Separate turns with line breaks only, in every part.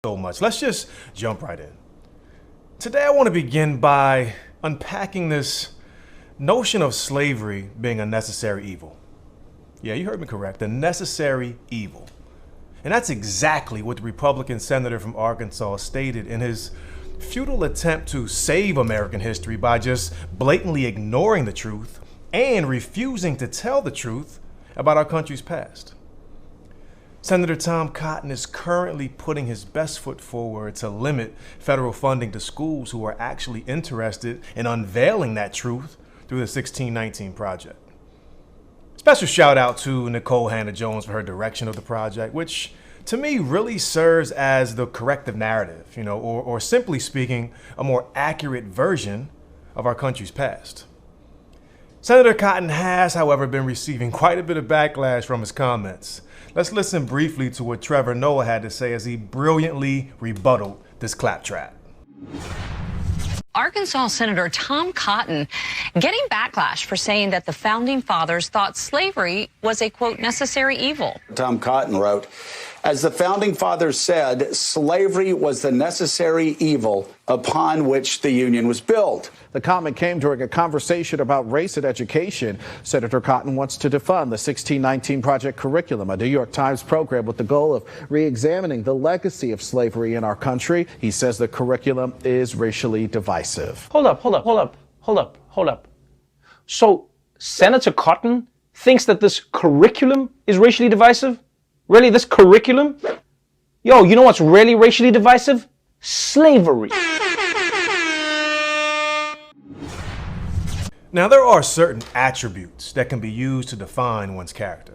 So much. Let's just jump right in. Today I want to begin by unpacking this notion of slavery being a necessary evil. Yeah, you heard me correct, a necessary evil. And that's exactly what the Republican senator from Arkansas stated in his futile attempt to save American history by just blatantly ignoring the truth and refusing to tell the truth about our country's past. Senator Tom Cotton is currently putting his best foot forward to limit federal funding to schools who are actually interested in unveiling that truth through the 1619 Project. Special shout out to Nicole Hannah-Jones for her direction of the project, which to me really serves as the corrective narrative, or simply speaking, a more accurate version of our country's past. Senator Cotton has, however, been receiving quite a bit of backlash from his comments. Let's listen briefly to what Trevor Noah had to say as he brilliantly rebutted this claptrap.
Arkansas Senator Tom Cotton getting backlash for saying that the founding fathers thought slavery was a, quote, necessary evil.
Tom Cotton wrote, as the founding fathers said, slavery was the necessary evil upon which the Union was built.
The comment came during a conversation about race in education. Senator Cotton wants to defund the 1619 Project curriculum, a New York Times program with the goal of re-examining the legacy of slavery in our country. He says the curriculum is racially divisive.
Hold up. So Senator Cotton thinks that this curriculum is racially divisive? Really, this curriculum? Yo, you know what's really racially divisive? Slavery.
Now, there are certain attributes that can be used to define one's character.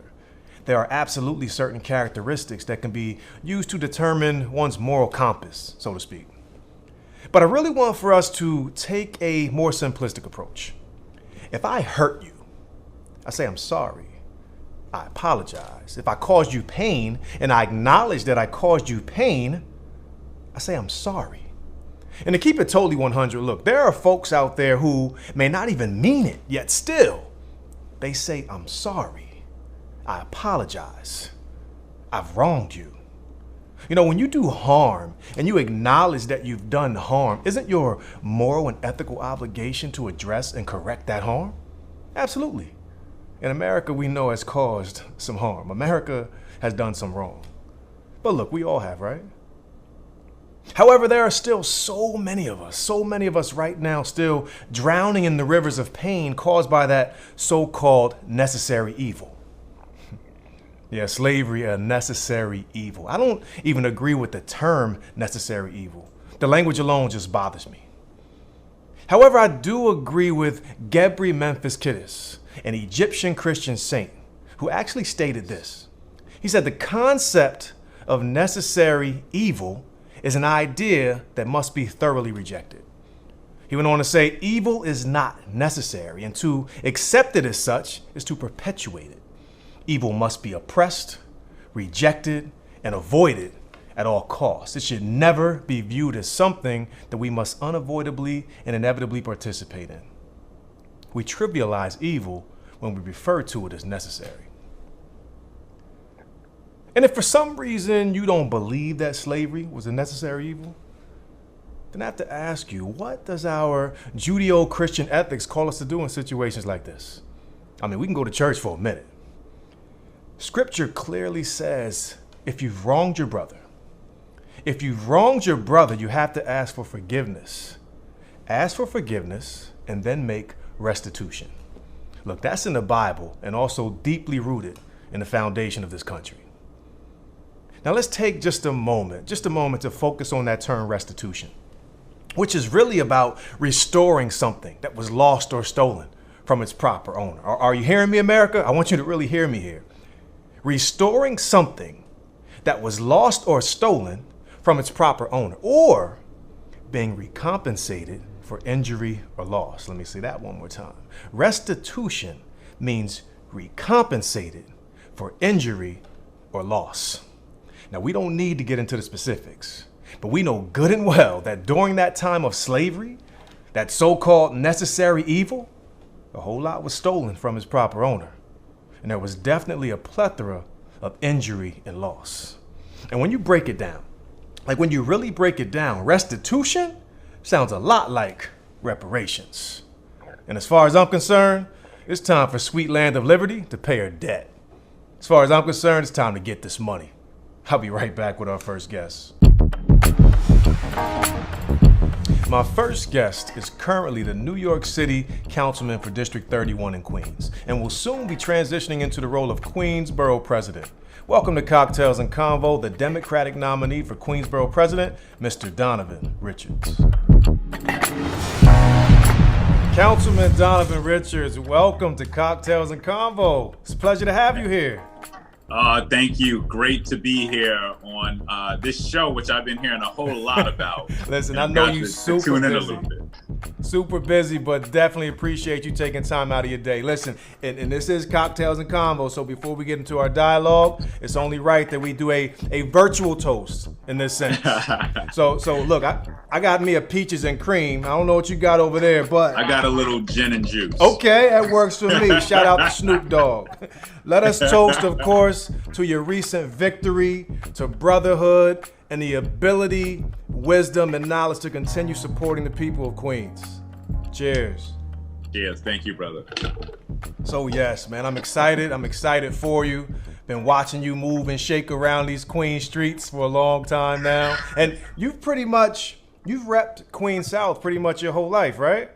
There are absolutely certain characteristics that can be used to determine one's moral compass, so to speak. But I really want for us to take a more simplistic approach. If I hurt you, I say I'm sorry. I apologize. If I caused you pain and I acknowledge that I caused you pain, I say I'm sorry. And to keep it totally 100, look, there are folks out there who may not even mean it, yet still, they say, I'm sorry. I apologize. I've wronged you. When you do harm and you acknowledge that you've done harm, isn't your moral and ethical obligation to address and correct that harm? Absolutely. And America, we know, has caused some harm. America has done some wrong. But look, we all have, right? However, there are still so many of us right now still drowning in the rivers of pain caused by that so-called necessary evil. Yeah, slavery, a necessary evil. I don't even agree with the term necessary evil. The language alone just bothers me. However, I do agree with Gebri Memphis Kiddis, an Egyptian Christian saint, who actually stated this. He said the concept of necessary evil is an idea that must be thoroughly rejected. He went on to say, evil is not necessary, and to accept it as such is to perpetuate it. Evil must be oppressed, rejected, and avoided at all costs. It should never be viewed as something that we must unavoidably and inevitably participate in. We trivialize evil when we refer to it as necessary. And if for some reason you don't believe that slavery was a necessary evil, then I have to ask you, what does our Judeo-Christian ethics call us to do in situations like this? I mean, we can go to church for a minute. Scripture clearly says, if you've wronged your brother, you have to ask for forgiveness. Ask for forgiveness and then make restitution. Look, that's in the Bible and also deeply rooted in the foundation of this country. Now let's take just a moment to focus on that term restitution, which is really about restoring something that was lost or stolen from its proper owner. Are you hearing me, America? I want you to really hear me here. Restoring something that was lost or stolen from its proper owner, or being recompensated for injury or loss. Let me say that one more time. Restitution means recompensated for injury or loss. Now, we don't need to get into the specifics, but we know good and well that during that time of slavery, that so-called necessary evil, a whole lot was stolen from its proper owner. And there was definitely a plethora of injury and loss. And when you break it down, Like when you really break it down, restitution sounds a lot like reparations. And as far as I'm concerned, it's time for Sweet Land of Liberty to pay her debt. As far as I'm concerned, it's time to get this money. I'll be right back with our first guest. My first guest is currently the New York City Councilman for District 31 in Queens, and will soon be transitioning into the role of Queensborough President. Welcome to Cocktails and Convo, the Democratic nominee for Queensborough President, Mr. Donovan Richards. Councilman Donovan Richards, welcome to Cocktails and Convo. It's a pleasure to have you here.
Thank you. Great to be here on this show, which I've been hearing a whole lot about.
Listen, I know you super busy. Super busy, but definitely appreciate you taking time out of your day. Listen, and this is Cocktails and Convo, so before we get into our dialogue, it's only right that we do a virtual toast in this sense. So look, I got me a peaches and cream. I don't know what you got over there, but
I got a little gin and juice.
Okay, that works for me. Shout out to Snoop Dogg. Let us toast, of course, to your recent victory, to brotherhood, and the ability, wisdom, and knowledge to continue supporting the people of Queens. Cheers.
Cheers. Thank you, brother.
So yes, man, I'm excited. I'm excited for you. Been watching you move and shake around these Queens streets for a long time now. And you've repped Queens South pretty much your whole life, right?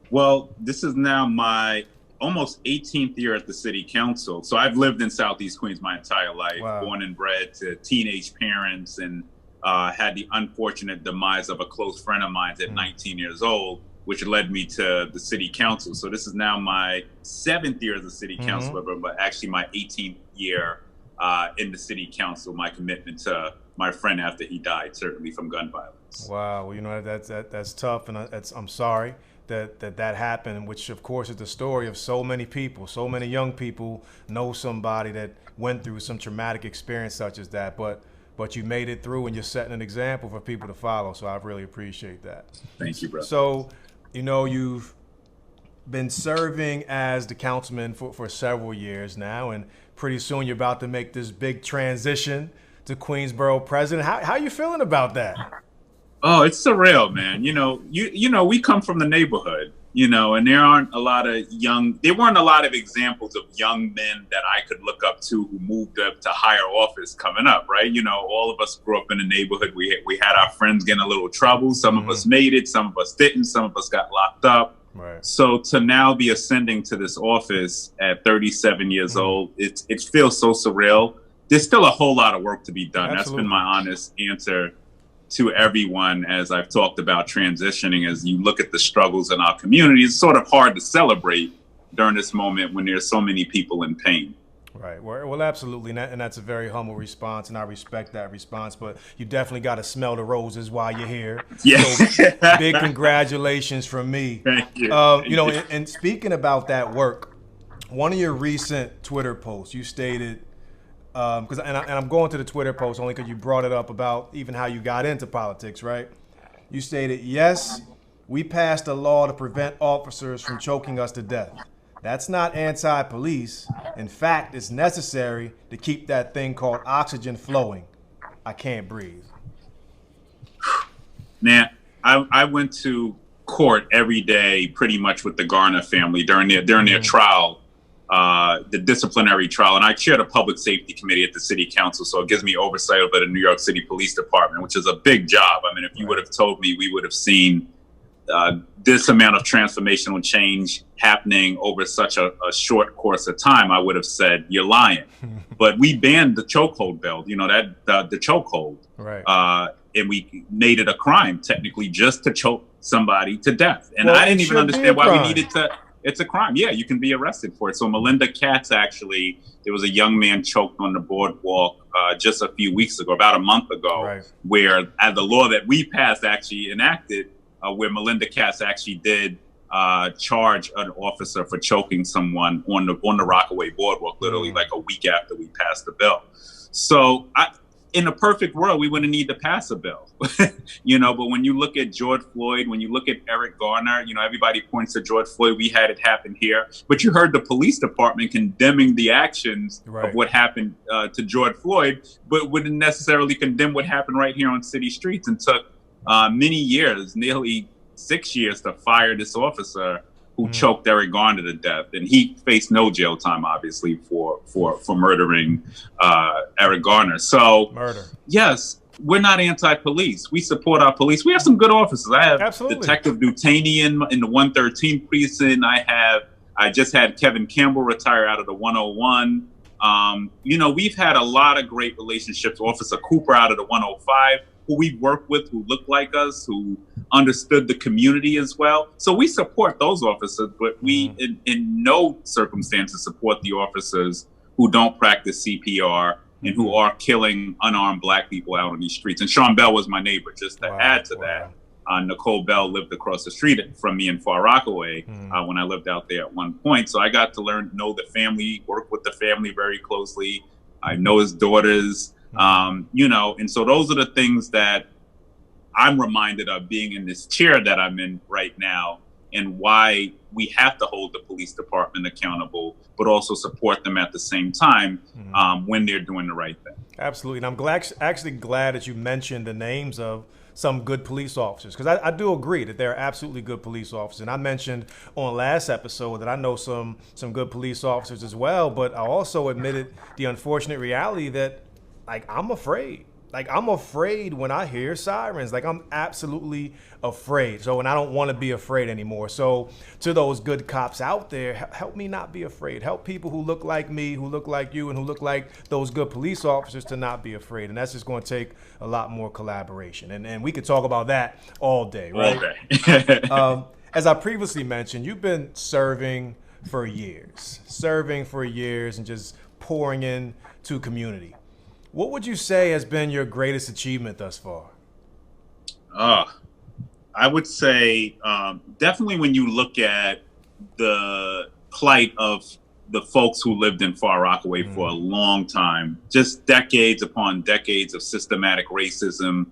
Well, this is now my almost 18th year at the city council. So I've lived in Southeast Queens my entire life,
Wow.
Born and bred to teenage parents, and had the unfortunate demise of a close friend of mine at 19 years old, which led me to the city council. So this is now my 7th year as a city councilor, but actually my 18th year in the city council, my commitment to my friend after he died, certainly from gun violence.
Wow, well, you know, that's tough, and I'm sorry that happened, which of course is the story of so many people. So many young people know somebody that went through some traumatic experience such as that, but you made it through and you're setting an example for people to follow. So I really appreciate that.
Thank you, brother.
So, you know, you've been serving as the councilman for several years now, and pretty soon you're about to make this big transition to Queensborough president. How are you feeling about that?
Oh, it's surreal, man. You know, we come from the neighborhood, and there weren't a lot of examples of young men that I could look up to who moved up to higher office coming up, right? All of us grew up in the neighborhood. We had our friends get in a little trouble. Some of us made it, some of us didn't, some of us got locked up.
Right.
So to now be ascending to this office at 37 years old, it feels so surreal. There's still a whole lot of work to be done.
Absolutely.
That's been my honest answer to everyone as I've talked about transitioning. As you look at the struggles in our community, it's sort of hard to celebrate during this moment when there's so many people in pain.
Right. Well, absolutely. And that's a very humble response, and I respect that response. But you definitely got to smell the roses while you're here.
Yeah.
So big congratulations from me.
Thank you.
And speaking about that work, one of your recent Twitter posts, you stated, because I'm going to the Twitter post only because you brought it up about even how you got into politics, right? You stated, yes, we passed a law to prevent officers from choking us to death. That's not anti-police. In fact, it's necessary to keep that thing called oxygen flowing. I can't breathe.
Now, I went to court every day pretty much with the Garner family during their trial. The disciplinary trial, and I chair the public safety committee at the city council, so it gives me oversight over the New York City Police Department, which is a big job. I mean, if you would have told me we would have seen this amount of transformational change happening over such a short course of time, I would have said you're lying. But we banned the chokehold bill, the chokehold,
right?
And we made it a crime technically just to choke somebody to death. And
Well,
I didn't even understand why we
crime.
needed to. It's a crime. Yeah, you can be arrested for it. So Melinda Katz, actually, there was a young man choked on the boardwalk just a few weeks ago, about a month ago,
Right.
where the law that we passed actually enacted, where Melinda Katz actually did charge an officer for choking someone on the Rockaway boardwalk, literally like a week after we passed the bill. So in a perfect world, we wouldn't need to pass a bill, but when you look at George Floyd, when you look at Eric Garner, everybody points to George Floyd. We had it happen here, but you heard the police department condemning the actions of what happened to George Floyd, but wouldn't necessarily condemn what happened right here on city streets, and took many years, nearly 6 years, to fire this officer who choked Eric Garner to death, and he faced no jail time, obviously, for murdering Eric Garner. So, yes, we're not anti-police. We support our police. We have some good officers. I have Detective Dutanian in the 113 precinct. I just had Kevin Campbell retire out of the 101. We've had a lot of great relationships. Officer Cooper out of the 105. Who we worked with, who looked like us, who understood the community as well. So we support those officers, but we in no circumstances support the officers who don't practice CPR and who are killing unarmed Black people out on these streets. And Sean Bell was my neighbor. Just to add to that, Nicole Bell lived across the street from me in Far Rockaway when I lived out there at one point. So I got to know the family, work with the family very closely. I know his daughters. And so those are the things that I'm reminded of being in this chair that I'm in right now, and why we have to hold the police department accountable, but also support them at the same time when they're doing the right thing.
Absolutely. And I'm actually glad that you mentioned the names of some good police officers, because I do agree that they're absolutely good police officers. And I mentioned on last episode that I know some good police officers as well, but I also admitted the unfortunate reality that I'm afraid. I'm afraid when I hear sirens. I'm absolutely afraid. So, and I don't want to be afraid anymore. So to those good cops out there, help me not be afraid. Help people who look like me, who look like you, and who look like those good police officers to not be afraid. And that's just going to take a lot more collaboration. And we could talk about that all day, right?
All day.
As I previously mentioned, you've been serving for years and just pouring into community. What would you say has been your greatest achievement thus far?
I would say definitely when you look at the plight of the folks who lived in Far Rockaway for a long time, just decades upon decades of systematic racism,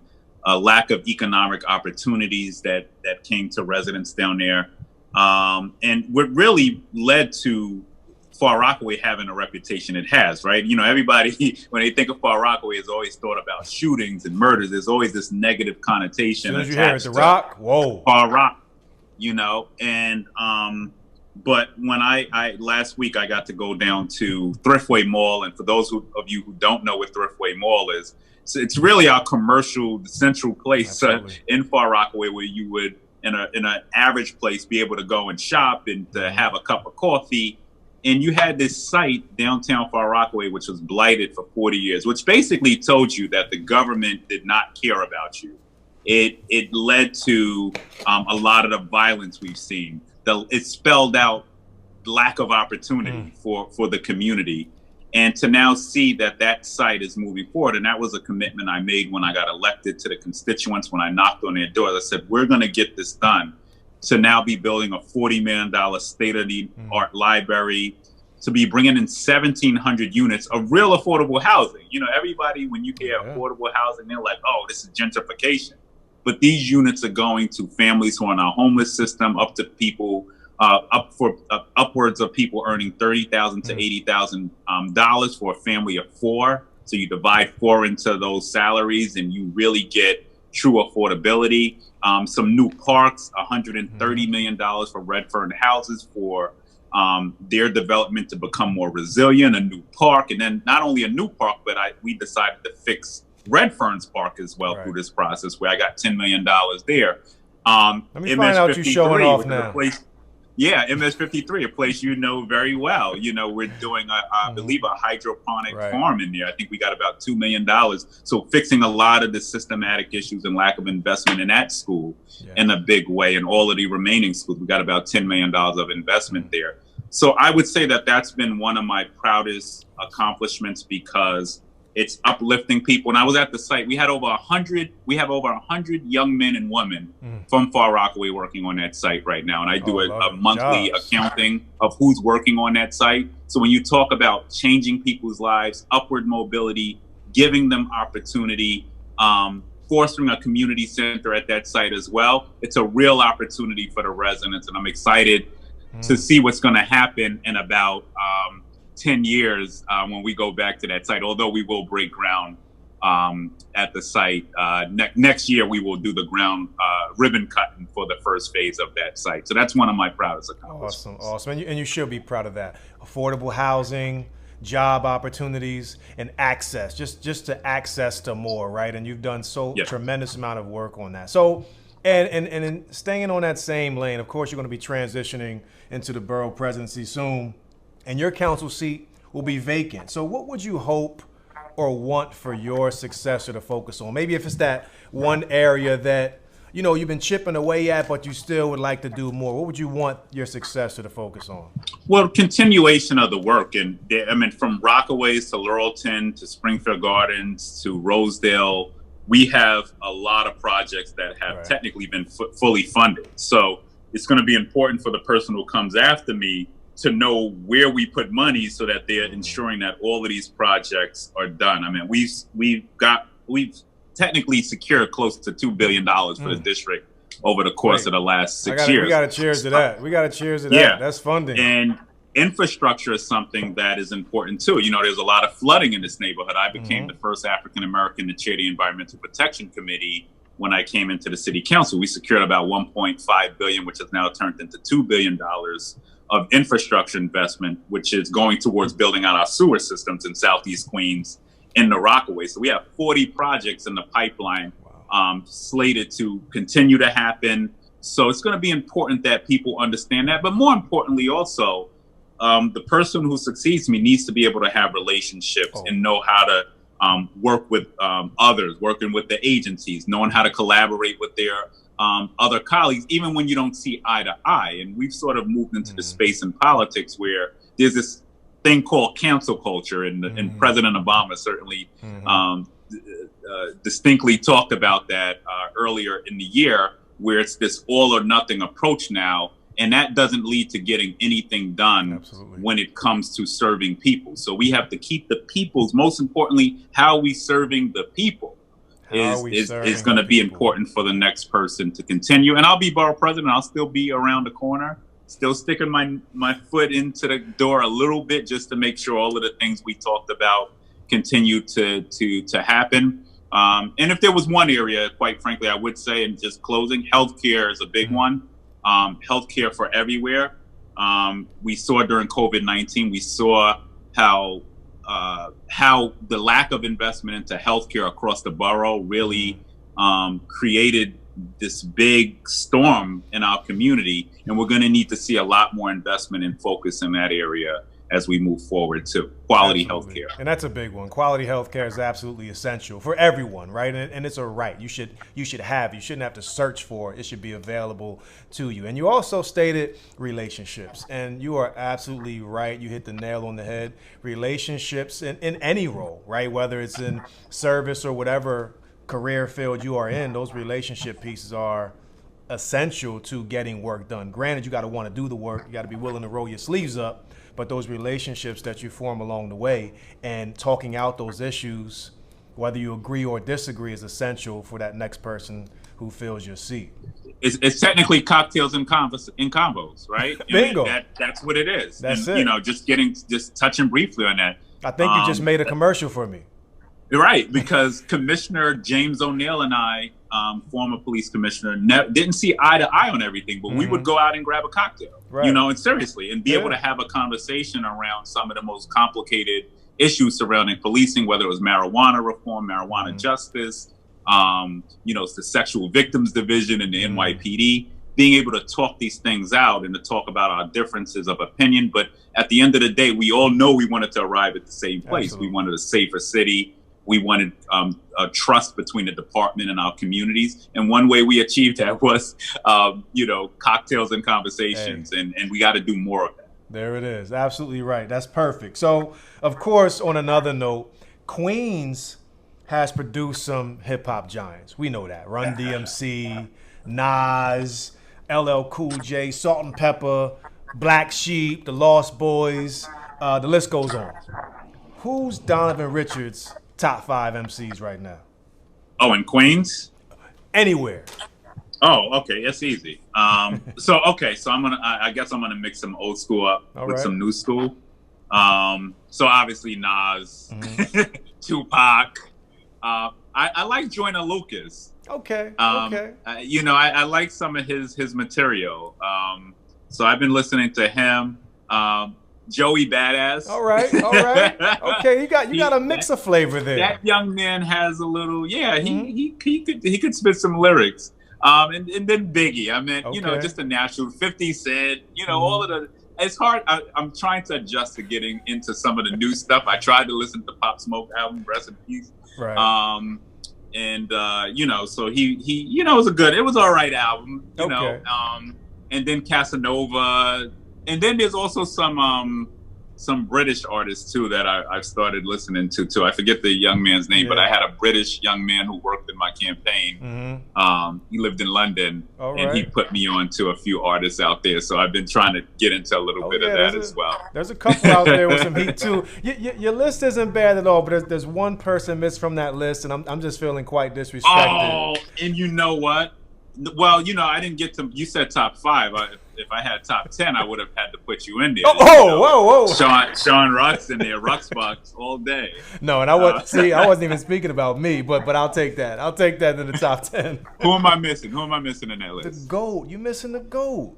a lack of economic opportunities that came to residents down there. And what really led to Far Rockaway having a reputation it has, right? Everybody, when they think of Far Rockaway, has always thought about shootings and murders. There's always this negative connotation
attached to The Rock, whoa,
Far Rock, and but when I last week I got to go down to Thriftway Mall, and for those of you who don't know what Thriftway Mall is, it's really our commercial central place in Far Rockaway, where you would in an average place be able to go and shop and to have a cup of coffee. And you had this site downtown Far Rockaway, which was blighted for 40 years, which basically told you that the government did not care about you. It led to a lot of the violence we've seen. It spelled out lack of opportunity for the community. And to now see that site is moving forward, and that was a commitment I made when I got elected to the constituents, when I knocked on their doors. I said, we're going to get this done. To now be building a $40 million state-of-the-art library, to be bringing in 1,700 units of real affordable housing. Everybody, when you hear affordable housing, they're like, oh, this is gentrification. But these units are going to families who are in our homeless system, up to people, upwards of people earning $30,000 to $80,000 for a family of four. So you divide four into those salaries, and you really get true affordability. Some new parks, $130 million for Redfern houses for their development to become more resilient, a new park. And then not only a new park, but we decided to fix Redfern's park as well through this process, where I got $10 million there.
Let me find out you showing off now.
Yeah, MS-53, a place you know very well. We're doing, I believe, a hydroponic farm in there. I think we got about $2 million. So fixing a lot of the systematic issues and lack of investment in that school in a big way. And all of the remaining schools, we got about $10 million of investment there. So I would say that that's been one of my proudest accomplishments, because it's uplifting people. And I was at the site. We have over 100 young men and women from Far Rockaway working on that site right now. And I do a monthly accounting of who's working on that site. So when you talk about changing people's lives, upward mobility, giving them opportunity, fostering a community center at that site as well. It's a real opportunity for the residents, and I'm excited to see what's going to happen in about 10 years when we go back to that site, although we will break ground at the site. Next year, we will do the ground ribbon cutting for the first phase of that site. So that's one of my proudest accomplishments.
Awesome. And you should be proud of that. Affordable housing, job opportunities, and access, just to access to more, right? And you've done tremendous amount of work on that. So, and staying on that same lane, of course, you're going to be transitioning into the borough presidency soon, and your council seat will be vacant. So what would you hope or want for your successor to focus on? Maybe if it's that one area that, you know, you've been chipping away at, but you still would like to do more. What would you want your successor to focus on?
Well, continuation of the work. And I mean, from Rockaways to Laurelton to Springfield Gardens to Rosedale, we have a lot of projects that have technically been fully funded. So it's going to be important for the person who comes after me to know where we put money so that they're ensuring that all of these projects are done. I mean, we've technically secured close to $2 billion for the district over the course of the last 6 years.
We got to cheers to that. Yeah. That's funding.
And infrastructure is something that is important too. You know, there's a lot of flooding in this neighborhood. I became the first African American to chair the Environmental Protection Committee when I came into the city council. We secured about $1.5 billion, which has now turned into $2 billion of infrastructure investment, which is going towards building out our sewer systems in Southeast Queens in the Rockaway. So we have 40 projects in the pipeline slated to continue to happen. So it's going to be important that people understand that. But more importantly, also, the person who succeeds me needs to be able to have relationships and know how to work with others, working with the agencies, knowing how to collaborate with their other colleagues, even when you don't see eye to eye. And we've sort of moved into the space in politics where there's this thing called cancel culture, and President Obama certainly distinctly talked about that earlier in the year, where it's this all or nothing approach now, and that doesn't lead to getting anything done when it comes to serving people. So we have to keep the people's, most importantly, how are we serving the people is going to be important for the next person to continue. And I'll be borough president. I'll still be around the corner, still sticking my foot into the door a little bit just to make sure all of the things we talked about continue to happen. And if there was one area, quite frankly, I would say, and just closing, healthcare is a big one. Healthcare for everywhere. We saw during COVID-19, we saw how the lack of investment into healthcare across the borough really created this big storm in our community, and we're going to need to see a lot more investment and focus in that area as we move forward to quality healthcare.
And that's a big one. Quality healthcare is absolutely essential for everyone, right? And it's a right. You shouldn't have to search for it. It should be available to you. And you also stated relationships, and you are absolutely right. You hit the nail on the head. Relationships in any role, right? Whether it's in service or whatever career field you are in, those relationship pieces are essential to getting work done. Granted, you got to want to do the work. You got to be willing to roll your sleeves up. But those relationships that you form along the way and talking out those issues, whether you agree or disagree, is essential for that next person who fills your seat.
It's technically cocktails and convos, right?
Bingo.
That's what it is.
That's
it. You know, just touching briefly on that.
I think you just made a commercial for me.
Right, because Commissioner James O'Neill and I, former police commissioner, didn't see eye to eye on everything, but we would go out and grab a cocktail, you know, and seriously, and be able to have a conversation around some of the most complicated issues surrounding policing, whether it was marijuana reform, marijuana justice, you know, the sexual victims division in the NYPD, being able to talk these things out and to talk about our differences of opinion. But at the end of the day, we all know we wanted to arrive at the same place. Absolutely. We wanted a safer city. We wanted a trust between the department and our communities. And one way we achieved that was, you know, cocktails and conversations. And we got to do more of that.
There it is. Absolutely right. That's perfect. So, of course, on another note, Queens has produced some hip hop giants. We know that. Run DMC, Nas, LL Cool J, Salt and Pepper, Black Sheep, The Lost Boys. The list goes on. Who's Donovan Richards' top 5 MCs right now?
Oh, in Queens?
Anywhere.
Oh, okay, it's easy. So I guess I'm gonna mix some old school up with some new school. So obviously Nas, Tupac. I like Joyner Lucas.
Okay.
I like some of his material. So I've been listening to him. Joey Badass.
All right. Okay, you got a mix of flavor there.
That young man has a little, he could spit some lyrics. And then Biggie. I mean, just a natural 50 Cent, all of the, it's hard. I'm trying to adjust to getting into some of the new stuff. I tried to listen to Pop Smoke album, rest in peace.
Right.
So he it was all right album, know. And then Casanova, and then there's also some British artists too that I've started listening to too. I forget the young man's name, but I had a British young man who worked in my campaign. He lived in London, and he put me on to a few artists out there. So I've been trying to get into a little bit of that as well.
There's a couple out there with some heat too. Your list isn't bad at all, but there's one person missed from that list, and I'm just feeling quite disrespected.
Oh, and you know what? Well, I didn't get to. You said top 5. If I had top 10, I would have had to put you in there.
Whoa!
Sean Rux in there, Ruxbox all day.
No, and I wasn't even speaking about me, but I'll take that. I'll take that in the top 10.
Who am I missing? Who am I missing in that list?
The GOAT. You missing the GOAT?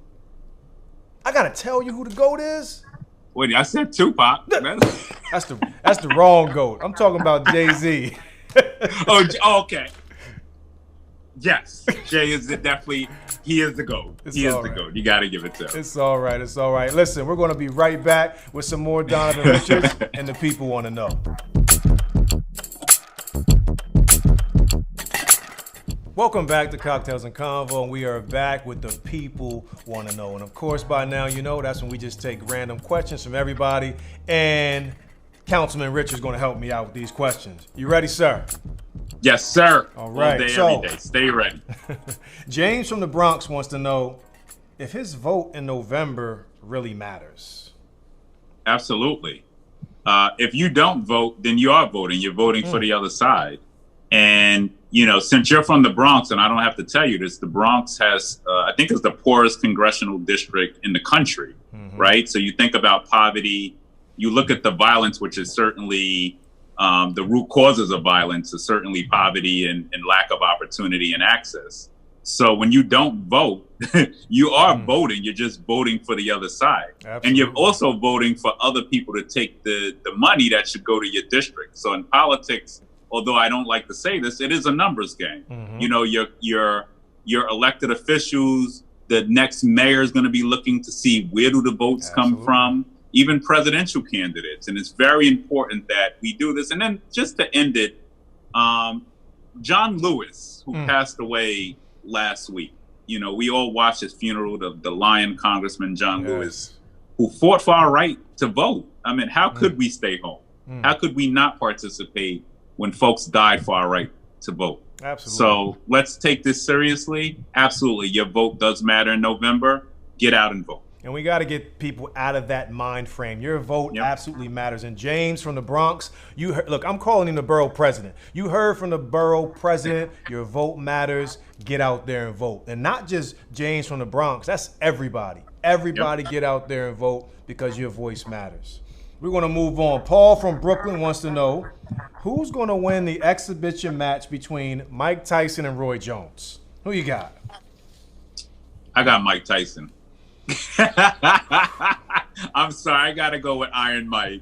I gotta tell you who the GOAT is.
Wait, I said Tupac.
That's the wrong GOAT. I'm talking about Jay-Z.
Okay. Yes, Jay is definitely, he is the GOAT. He is the GOAT. You got to give it to him.
It's all right. Listen, we're going to be right back with some more Donovan Richards, and the people want to know. Welcome back to Cocktails and Convo, and we are back with the people want to know. And of course, by now, that's when we just take random questions from everybody, and Councilman Richards is going to help me out with these questions. You ready, sir?
Yes, sir.
All right.
All day, every day. Stay ready.
James from the Bronx wants to know if his vote in November really matters.
Absolutely. If you don't vote, then you are voting. You're voting for the other side. And, since you're from the Bronx, and I don't have to tell you this, the Bronx has, I think it's the poorest congressional district in the country, right? So you think about poverty, you look at the violence, which is certainly the root causes of violence is certainly poverty and lack of opportunity and access. So when you don't vote, you are voting. You're just voting for the other side. Absolutely. And you're also voting for other people to take the money that should go to your district. So in politics, although I don't like to say this, it is a numbers game. Your elected officials, the next mayor is going to be looking to see where do the votes come from. Even presidential candidates. And it's very important that we do this. And then just to end it, John Lewis, who passed away last week, we all watched his funeral, the Lion Congressman John Lewis, who fought for our right to vote. I mean, how could we stay home? How could we not participate when folks died for our right to vote?
Absolutely.
So let's take this seriously. Absolutely. Your vote does matter in November. Get out and vote.
And we got to get people out of that mind frame. Your vote absolutely matters. And James from the Bronx, look, I'm calling him the borough president. You heard from the borough president, your vote matters. Get out there and vote. And not just James from the Bronx, that's everybody. Everybody get out there and vote because your voice matters. We're going to move on. Paul from Brooklyn wants to know, who's going to win the exhibition match between Mike Tyson and Roy Jones? Who you got?
I got Mike Tyson. I'm sorry, I gotta go with Iron Mike.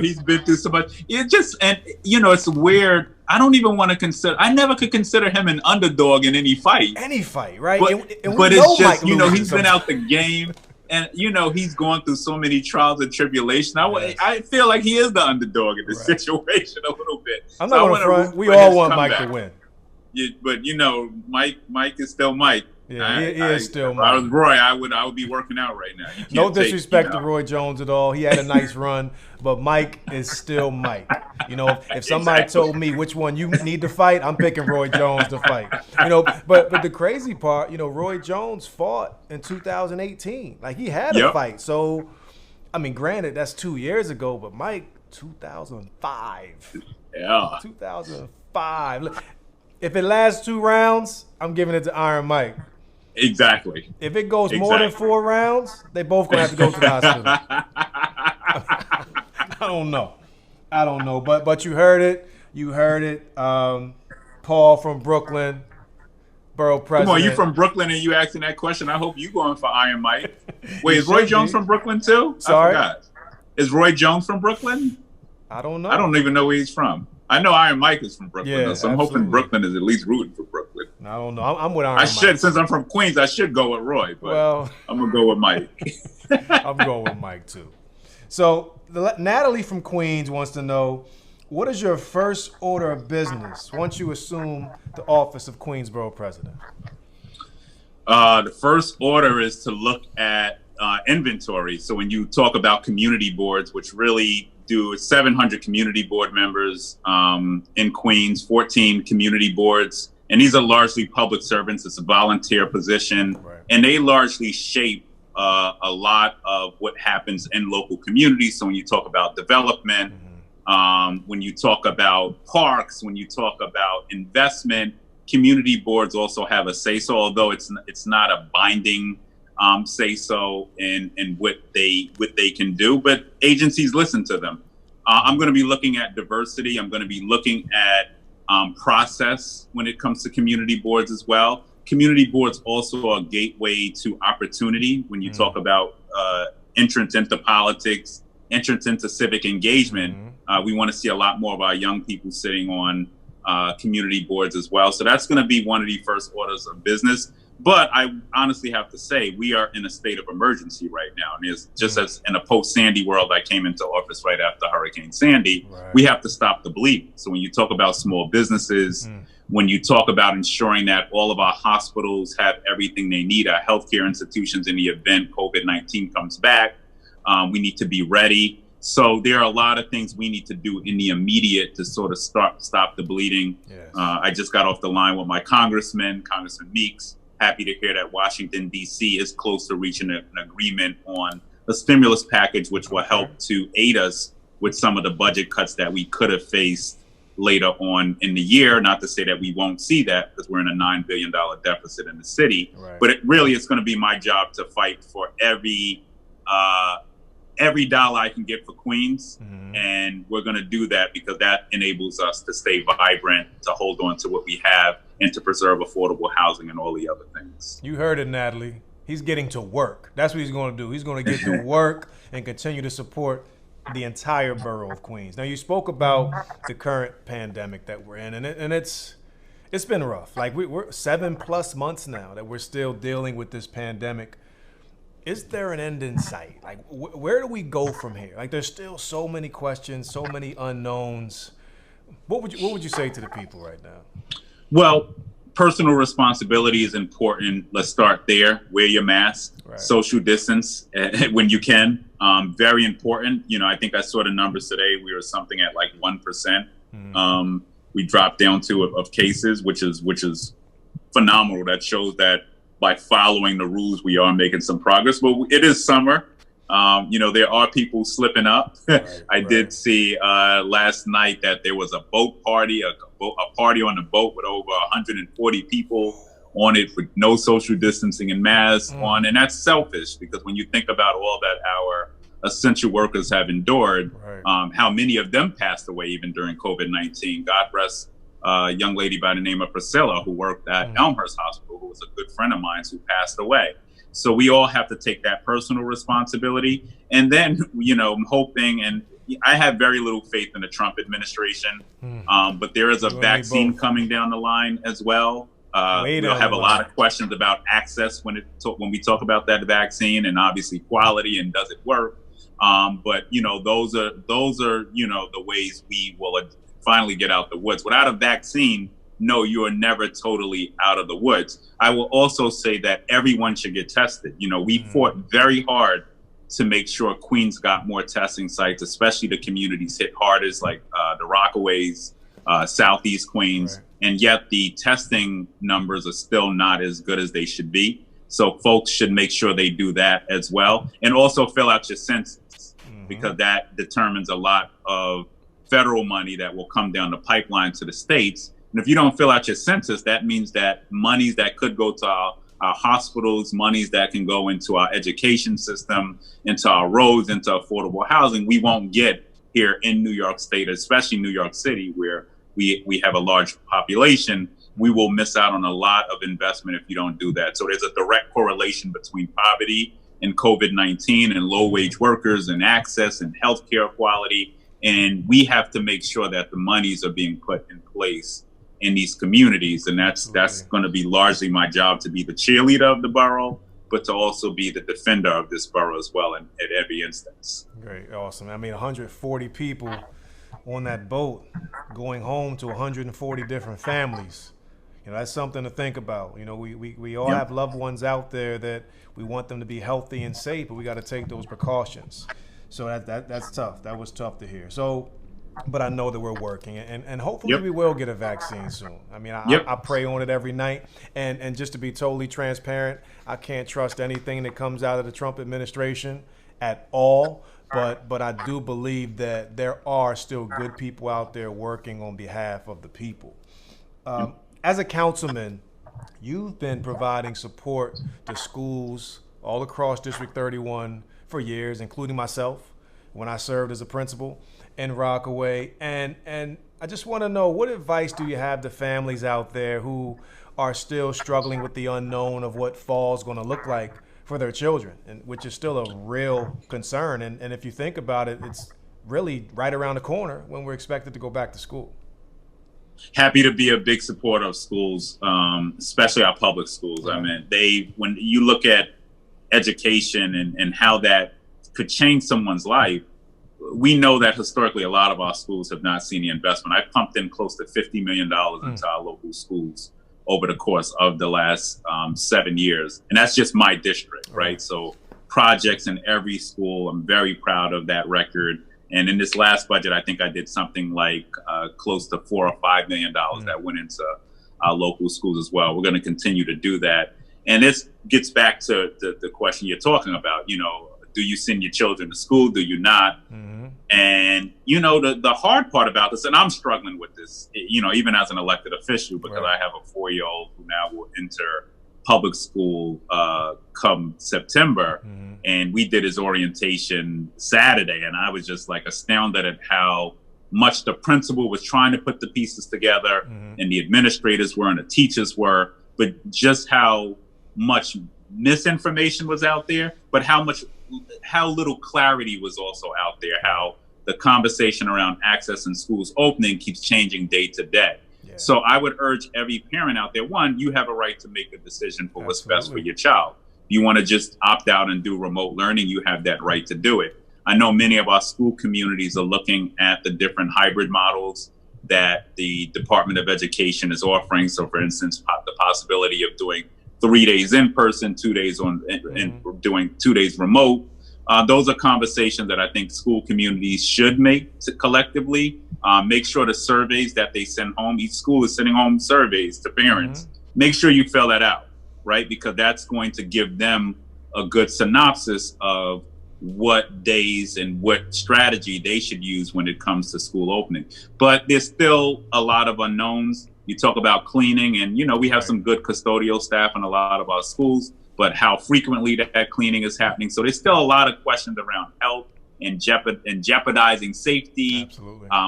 He's been through so much. It's weird. I don't even want to consider. I never could consider him an underdog in any fight.
Any fight, right?
But it's just he's been out the game, and he's gone through so many trials and tribulations. I feel like he is the underdog in this situation a little bit.
I'm not going to front. We all want Mike to win.
But Mike is still Mike.
Yeah, he is still Mike.
If I was Roy, I would be working out right now.
No disrespect to Roy Jones at all. He had a nice run, but Mike is still Mike. If somebody told me which one you need to fight, I'm picking Roy Jones to fight. But the crazy part, Roy Jones fought in 2018. Like, he had a fight. So, I mean, granted, that's 2 years ago, but Mike 2005.
Yeah.
2005. If it lasts 2 rounds, I'm giving it to Iron Mike.
Exactly.
If it goes more than 4 rounds, they both gonna have to go to the hospital. I don't know. But you heard it. Paul from Brooklyn, borough president.
Come on, you from Brooklyn and you asking that question? I hope you going for Iron Mike. Wait, is Roy Jones from Brooklyn too?
Sorry?
I forgot. Is Roy Jones from Brooklyn?
I don't know.
I don't even know where he's from. I know Iron Mike is from Brooklyn,
Yeah,
so I'm
absolutely.
hoping Brooklyn is at least rooting for Brooklyn.
I don't know. I'm with Iron
I
Mike.
should, since I'm from Queens, I should go with Roy, but
Well,
I'm gonna go with Mike.
I'm going with Mike too. So Natalie from Queens wants to know, what is your first order of business once you assume the office of Queensborough president?
The first order is to look at inventory. So when you talk about community boards, which really do 700 community board members in Queens, 14 community boards, and these are largely public servants. It's a volunteer position,
Right.
and they largely shape a lot of what happens in local communities. So when you talk about development, when you talk about parks, when you talk about investment, community boards also have a say-so, although it's not a binding say-so in what they can do, but agencies listen to them. I'm going to be looking at diversity. I'm going to be looking at process when it comes to community boards as well. Community boards also are a gateway to opportunity when you talk about entrance into politics, entrance into civic engagement. We want to see a lot more of our young people sitting on community boards as well. So that's going to be one of the first orders of business. But I honestly have to say, we are in a state of emergency right now. And it's just as in a post-Sandy world, I came into office right after Hurricane Sandy, we have to stop the bleeding. So when you talk about small businesses, when you talk about ensuring that all of our hospitals have everything they need, our healthcare institutions in the event COVID-19 comes back, we need to be ready. So there are a lot of things we need to do in the immediate to sort of stop the bleeding.
Yes.
I just got off the line with my Congressman Meeks. Happy to hear that Washington, D.C. is close to reaching an agreement on a stimulus package, which will help to aid us with some of the budget cuts that we could have faced later on in the year. Not to say that we won't see that, because we're in a $9 billion deficit in the city.
Right.
But it's going to be my job to fight for every dollar I can get for Queens. And we're going to do that because that enables us to stay vibrant, to hold on to what we have, and to preserve affordable housing and all the other things.
You heard it, Natalie. He's getting to work. That's what he's going to do. He's going to get to work and continue to support the entire borough of Queens. Now, you spoke about the current pandemic that we're in, and it's been rough. Like we're 7+ months now that we're still dealing with this pandemic. Is there an end in sight? Like, where do we go from here? Like, there's still so many questions, so many unknowns. What would you say to the people right now?
Well, personal responsibility is important. Let's start there. Wear your mask, social distance when you can. Very important. I think I saw the numbers today. We were something at like 1%. We dropped down to of cases, which is phenomenal. That shows that by following the rules, we are making some progress. But it is summer. There are people slipping up. I did see last night that there was a boat party, a party on the boat with over 140 people on it with no social distancing and masks on. And that's selfish, because when you think about all that our essential workers have endured, how many of them passed away even during COVID-19. God rest a young lady by the name of Priscilla, who worked at Elmhurst Hospital, who was a good friend of mine, who passed away. So we all have to take that personal responsibility. And then, I'm hoping, and I have very little faith in the Trump administration, but there is a vaccine coming down the line as well. We'll have a lot of questions about access when we talk about that vaccine, and obviously quality and does it work. But those are the ways we will finally get out the woods. Without a vaccine, no, you are never totally out of the woods. I will also say that everyone should get tested. We fought very hard to make sure Queens got more testing sites, especially the communities hit hardest, like the Rockaways, Southeast Queens. And yet the testing numbers are still not as good as they should be. So folks should make sure they do that as well. And also fill out your census. because that determines a lot of federal money that will come down the pipeline to the states. And if you don't fill out your census, that means that monies that could go to our hospitals, monies that can go into our education system, into our roads, into affordable housing, we won't get here in New York State, especially New York City, where we have a large population. We will miss out on a lot of investment if you don't do that. So there's a direct correlation between poverty and COVID-19 and low wage workers and access and healthcare quality. And we have to make sure that the monies are being put in place in these communities. And that's going to be largely my job, to be the cheerleader of the borough, but to also be the defender of this borough as well at every instance.
Great. Awesome. I mean, 140 people on that boat going home to 140 different families. You know, that's something to think about. You know, we all have loved ones out there that we want them to be healthy and safe, but we got to take those precautions. So that's tough. That was tough to hear. So, but I know that we're working, and hopefully we will get a vaccine soon. I mean, I pray on it every night. And just to be totally transparent, I can't trust anything that comes out of the Trump administration at all. But I do believe that there are still good people out there working on behalf of the people. As a councilman, you've been providing support to schools all across District 31 for years, including myself when I served as a principal in Rockaway. And I just want to know, what advice do you have to families out there who are still struggling with the unknown of what fall is going to look like for their children, and which is still a real concern. And if you think about it, it's really right around the corner when we're expected to go back to school.
Happy to be a big supporter of schools, especially our public schools. Right. I mean, when you look at education and how that could change someone's life, we know that historically a lot of our schools have not seen the investment. I pumped in close to $50 million into our local schools over the course of the last 7 years. And that's just my district, right? So projects in every school, I'm very proud of that record. And in this last budget, I think I did something like close to $4 or $5 million that went into our local schools as well. We're going to continue to do that. And this gets back to the question you're talking about. You know, do you send your children to school? Do you not? And, you know, the hard part about this, and I'm struggling with this, you know, even as an elected official, because I have a 4-year-old who now will enter public school come September. And we did his orientation Saturday, and I was just like astounded at how much the principal was trying to put the pieces together, and the administrators were and the teachers were, but just how much misinformation was out there, but how little clarity was also out there, how the conversation around access in schools opening keeps changing day to day. So I would urge every parent out there, one, you have a right to make a decision for what's best for your child. You want to just opt out and do remote learning, you have that right to do it. I know many of our school communities are looking at the different hybrid models that the Department of Education is offering. So for instance, the possibility of doing 3 days in person, 2 days and doing 2 days remote. Those are conversations that I think school communities should make collectively. Make sure the surveys that they send home, each school is sending home surveys to parents. Make sure you fill that out, right? Because that's going to give them a good synopsis of what days and what strategy they should use when it comes to school opening. But there's still a lot of unknowns. You talk about cleaning, and, you know, we have some good custodial staff in a lot of our schools, but how frequently that cleaning is happening. So there's still a lot of questions around health and jeopardizing safety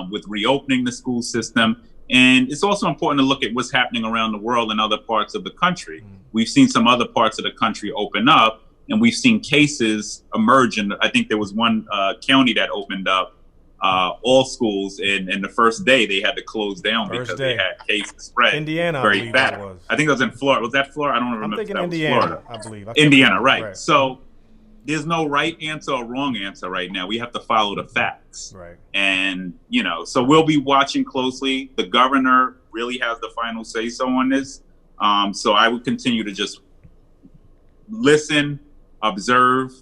with reopening the school system. And it's also important to look at what's happening around the world in other parts of the country. We've seen some other parts of the country open up, and we've seen cases emerge. And I think there was one county that opened up all schools, and the first day they had to close down because they had cases spread.
Indiana,
very fast. I think it was in Florida. Was that Florida? I don't remember.
I'm thinking
if that
Indiana,
was Florida.
I believe.
Indiana, right. So there's no right answer or wrong answer right now. We have to follow the facts.
Right.
And, you know, so we'll be watching closely. The governor really has the final say so on this. So I would continue to just listen, observe,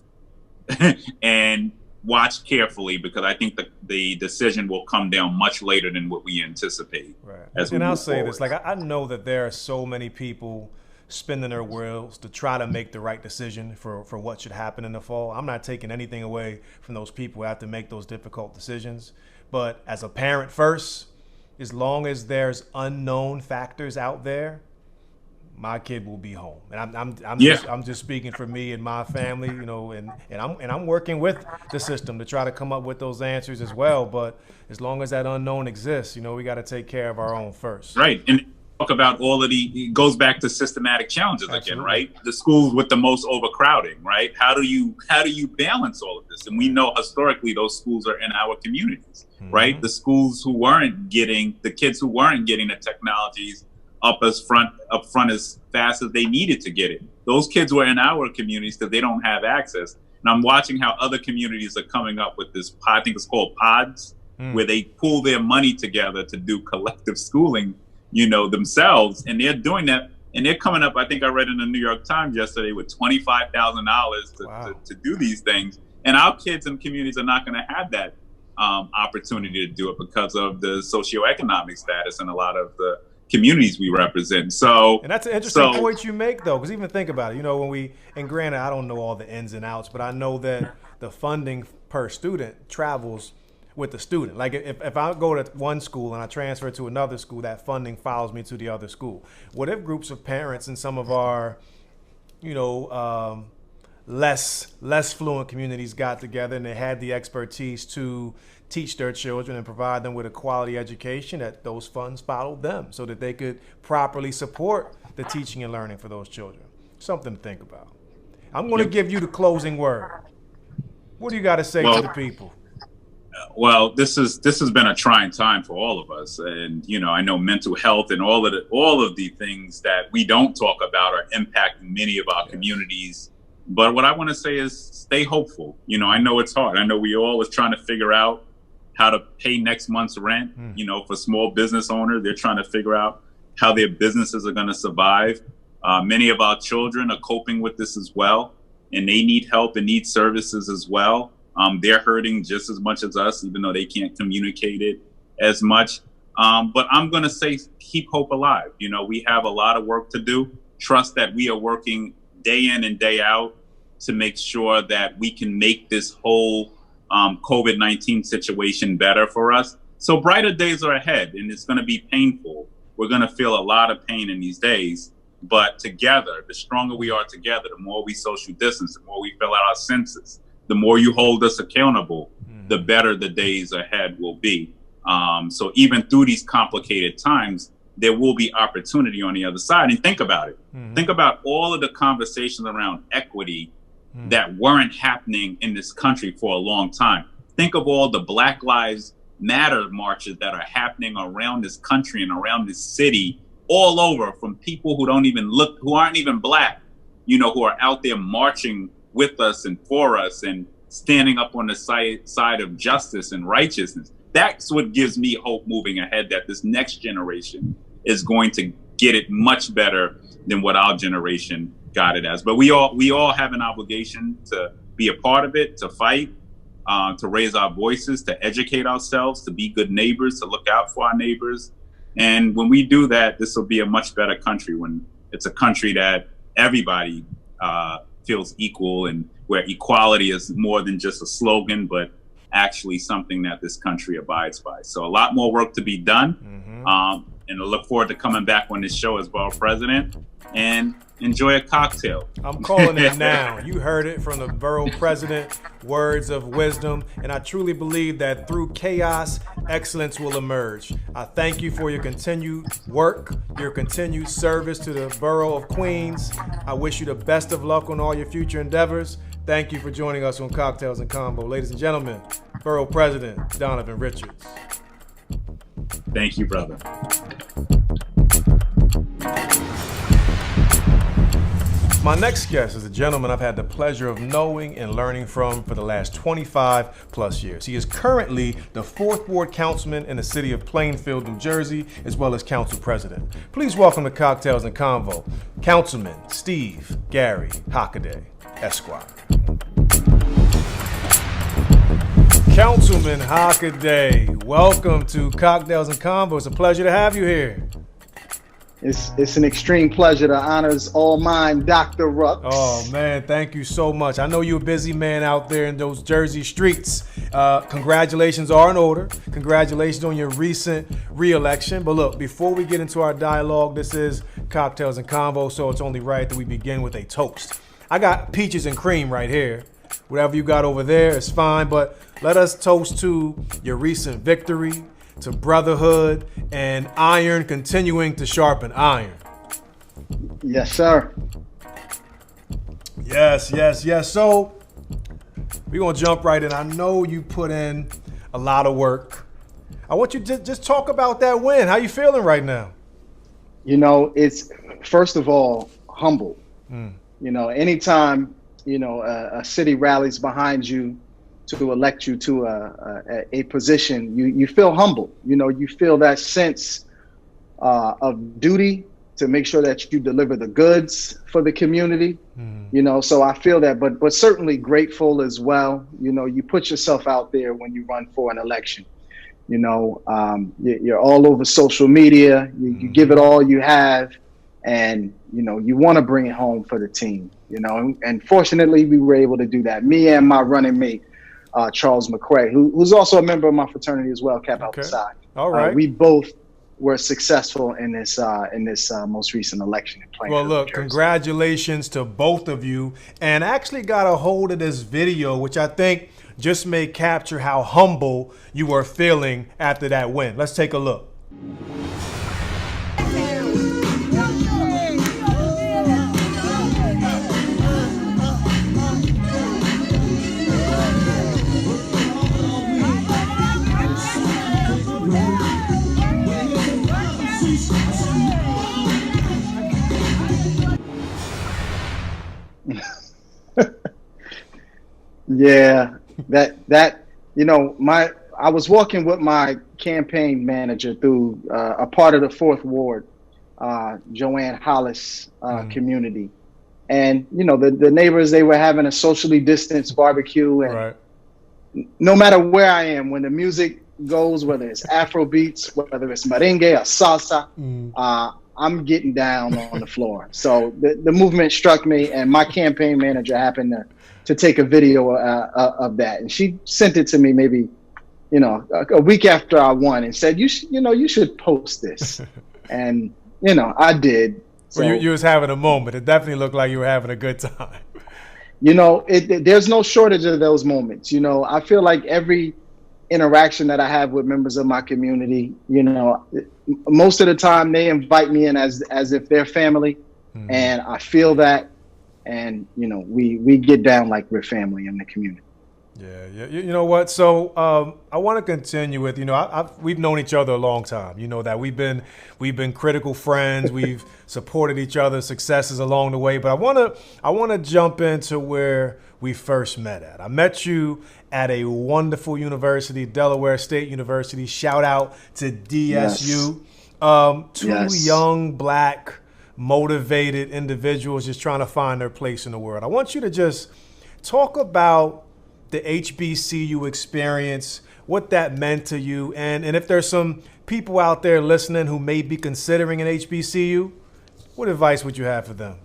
and watch carefully, because I think the decision will come down much later than what we anticipate.
Right. And I'll say this, like, I know that there are so many people spinning their wheels to try to make the right decision for what should happen in the fall. I'm not taking anything away from those people who have to make those difficult decisions. But as a parent first, as long as there's unknown factors out there, my kid will be home. And I'm just speaking for me and my family, you know, and I'm working with the system to try to come up with those answers as well. But as long as that unknown exists, you know, we got to take care of our own first.
Right. And talk about it goes back to systematic challenges again, right? The schools with the most overcrowding, right? How do you balance all of this? And we know historically those schools are in our communities, right? The schools who weren't getting the kids who weren't getting the technologies up front as fast as they needed to get it. Those kids were in our communities because they don't have access. And I'm watching how other communities are coming up with this, I think it's called pods, where they pool their money together to do collective schooling, you know, themselves. And they're doing that. And they're coming up, I think I read in the New York Times yesterday, with $25,000 to do these things. And our kids and communities are not going to have that opportunity to do it because of the socioeconomic status in a lot of the communities we represent. So,
and that's an interesting point you make, though, because even think about it, you know, and granted, I don't know all the ins and outs, but I know that the funding per student travels with the student. Like if I go to one school and I transfer to another school, that funding follows me to the other school. What if groups of parents in some of our, you know, less fluent communities got together and they had the expertise to teach their children and provide them with a quality education, that those funds followed them so that they could properly support the teaching and learning for those children? Something to think about. I'm going to give you the closing word. What do you got to say to the people?
Well, this has been a trying time for all of us. And, you know, I know mental health and all of the things that we don't talk about are impacting many of our communities. But what I want to say is stay hopeful. You know, I know it's hard. I know we all is trying to figure out how to pay next month's rent. You know, for small business owners, they're trying to figure out how their businesses are going to survive. Many of our children are coping with this as well, and they need help and need services as well. They're hurting just as much as us, even though they can't communicate it as much. But I'm going to say keep hope alive. You know, we have a lot of work to do. Trust that we are working day in and day out to make sure that we can make this whole COVID-19 situation better for us. So brighter days are ahead, and it's going to be painful. We're going to feel a lot of pain in these days, but together, the stronger we are together, the more we social distance, the more we fill out our senses, the more you hold us accountable, the better the days ahead will be. So even through these complicated times, there will be opportunity on the other side. And think about it. Think about all of the conversations around equity that weren't happening in this country for a long time. Think of all the Black Lives Matter marches that are happening around this country and around this city, all over, from people who don't even look, who aren't even Black, you know, who are out there marching with us and for us and standing up on the side of justice and righteousness. That's what gives me hope moving ahead, that this next generation is going to get it much better than what our generation got it as. But we all have an obligation to be a part of it, to fight, to raise our voices, to educate ourselves, to be good neighbors, to look out for our neighbors. And when we do that, this will be a much better country, when it's a country that everybody feels equal, and where equality is more than just a slogan, but actually something that this country abides by. So a lot more work to be done. And I look forward to coming back on this show as borough president and enjoy a cocktail.
I'm calling it now. You heard it from the borough president, words of wisdom. And I truly believe that through chaos, excellence will emerge. I thank you for your continued work, your continued service to the borough of Queens. I wish you the best of luck on all your future endeavors. Thank you for joining us on Cocktails and Convo. Ladies and gentlemen, Borough President Donovan Richards.
Thank you, brother.
My next guest is a gentleman I've had the pleasure of knowing and learning from for the last 25 plus years. He is currently the 4th Ward Councilman in the city of Plainfield, New Jersey, as well as Council President. Please welcome to Cocktails and Convo, Councilman Steve Gary Hockaday, Esquire. Councilman Hockaday, welcome to Cocktails and Convo. It's a pleasure to have you here.
It's an extreme pleasure. The honor's all mine, Dr. Rux.
Oh man, thank you so much. I know you're a busy man out there in those Jersey streets. Congratulations are in order. Congratulations on your recent re-election. But look, before we get into our dialogue, this is Cocktails and Convo, so it's only right that we begin with a toast. I got peaches and cream right here. Whatever you got over there is fine, but let us toast to your recent victory, to brotherhood, and iron continuing to sharpen iron.
Yes, sir.
Yes. So we're going to jump right in. I know you put in a lot of work. I want you to just talk about that win. How you feeling right now?
You know, it's, first of all, humble. You know, anytime, you know, a city rallies behind you to elect you to a position, you feel humble. You know, you feel that sense of duty to make sure that you deliver the goods for the community. You know, so I feel that, but certainly grateful as well. You know, you put yourself out there when you run for an election. You know, you're all over social media. You give it all you have, and you know, you want to bring it home for the team. You know, and fortunately, we were able to do that. Me and my running mate, Charles McQuay, who's also a member of my fraternity as well, Cap Alpha Psi.
All right.
We both were successful in this most recent election in Plainfield.
Well, look,
New Jersey.
Congratulations to both of you, and actually got a hold of this video, which I think just may capture how humble you were feeling after that win. Let's take a look.
Yeah, that you know, I was walking with my campaign manager through a part of the Fourth Ward, Joanne Hollis community, and you know, the neighbors, they were having a socially distanced barbecue, and no matter where I am, when the music goes, whether it's Afro beats, whether it's merengue or salsa, I'm getting down on the floor. So the movement struck me, and my campaign manager happened to take a video of that, and she sent it to me maybe, you know, a week after I won, and said, you should post this, and you know, I did. So,
well, you was having a moment. It definitely looked like you were having a good time.
You know, there's no shortage of those moments. You know, I feel like every interaction that I have with members of my community, you know, most of the time they invite me in as if they're family, and I feel that. And, you know, we get down like we're family in the community.
Yeah. You know what? So I want to continue with, you know, we've known each other a long time. You know that we've been critical friends. We've supported each other's successes along the way. But I want to jump into where we first met at. I met you at a wonderful university, Delaware State University. Shout out to DSU. Two young black motivated individuals just trying to find their place in the world. I want you to just talk about the HBCU experience, what that meant to you, and if there's some people out there listening who may be considering an HBCU, what advice would you have for them?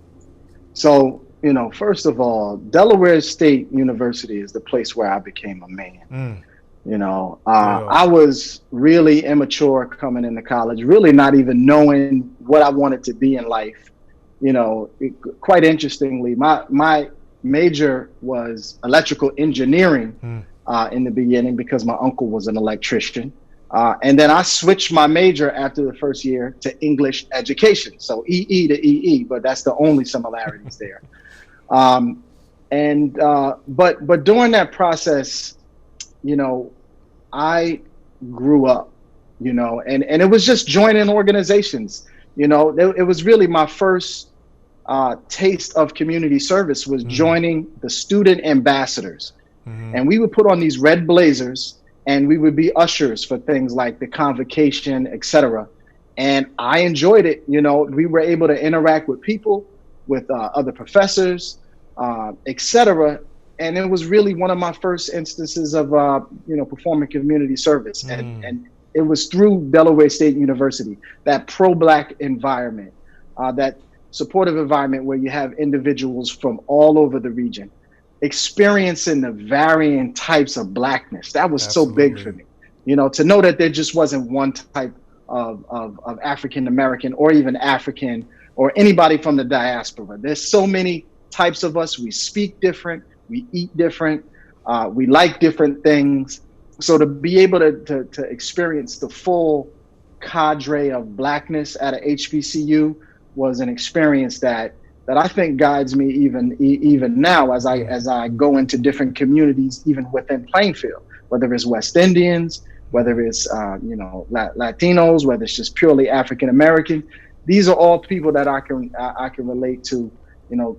So, you know, first of all, Delaware State University is the place where I became a man. You know, I was really immature coming into college, really not even knowing what I wanted to be in life. You know, quite interestingly, my major was electrical engineering in the beginning because my uncle was an electrician. And then I switched my major after the first year to English education. So EE to EE, but that's the only similarities there. But during that process, you know, I grew up, you know, and it was just joining organizations. You know, it was really my first taste of community service was joining the student ambassadors. And we would put on these red blazers and we would be ushers for things like the convocation, etc. And I enjoyed it. You know, we were able to interact with people, with other professors, etc. And it was really one of my first instances of, you know, performing community service. And it was through Delaware State University, that pro-Black environment, that supportive environment where you have individuals from all over the region experiencing the varying types of Blackness. That was so big for me, you know, to know that there just wasn't one type of African American or even African or anybody from the diaspora. There's so many types of us. We speak different, we eat different, we like different things. So to be able to experience the full cadre of Blackness at a HBCU was an experience that I think guides me even now as I go into different communities, even within Plainfield, whether it's West Indians, whether it's Latinos, whether it's just purely African American. These are all people that I can relate to, you know,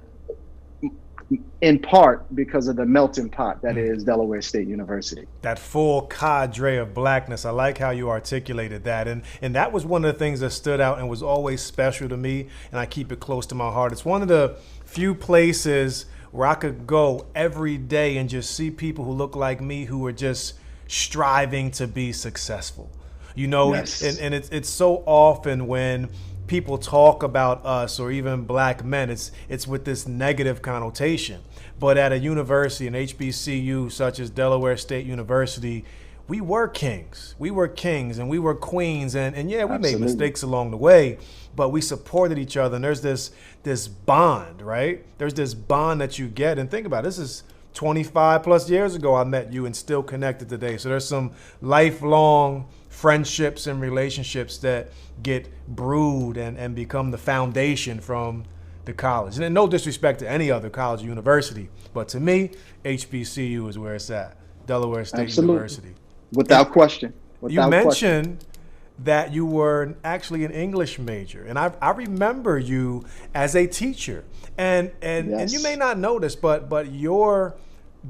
in part because of the melting pot that is Delaware State University.
That full cadre of Blackness. I like how you articulated that. And that was one of the things that stood out and was always special to me, and I keep it close to my heart. It's one of the few places where I could go every day and just see people who look like me who are just striving to be successful. You know,
Yes.
and it's so often when people talk about us or even Black men, it's with this negative connotation. But at a university, an HBCU such as Delaware State University, we were kings. We were kings and we were queens. And yeah, we made mistakes along the way, but we supported each other. And there's this bond, right? There's this bond that you get. And think about it, this is 25 plus years ago I met you and still connected today. So there's some lifelong friendships and relationships that get brewed and become the foundation from the college. And no disrespect to any other college or university, but to me, HBCU is where it's at, Delaware State University.
Without question.
You mentioned that you were actually an English major, and I remember you as a teacher. And
Yes.
you may not know this, but your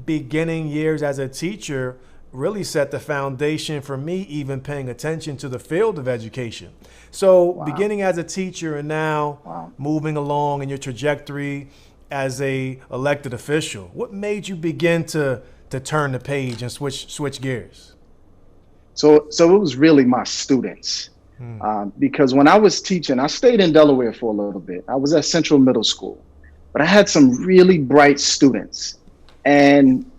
beginning years as a teacher really set the foundation for me even paying attention to the field of education. So beginning as a teacher and now moving along in your trajectory as a elected official, what made you begin to turn the page and switch gears?
So it was really my students. Because when I was teaching, I stayed in Delaware for a little bit. I was at Central Middle School, but I had some really bright students. And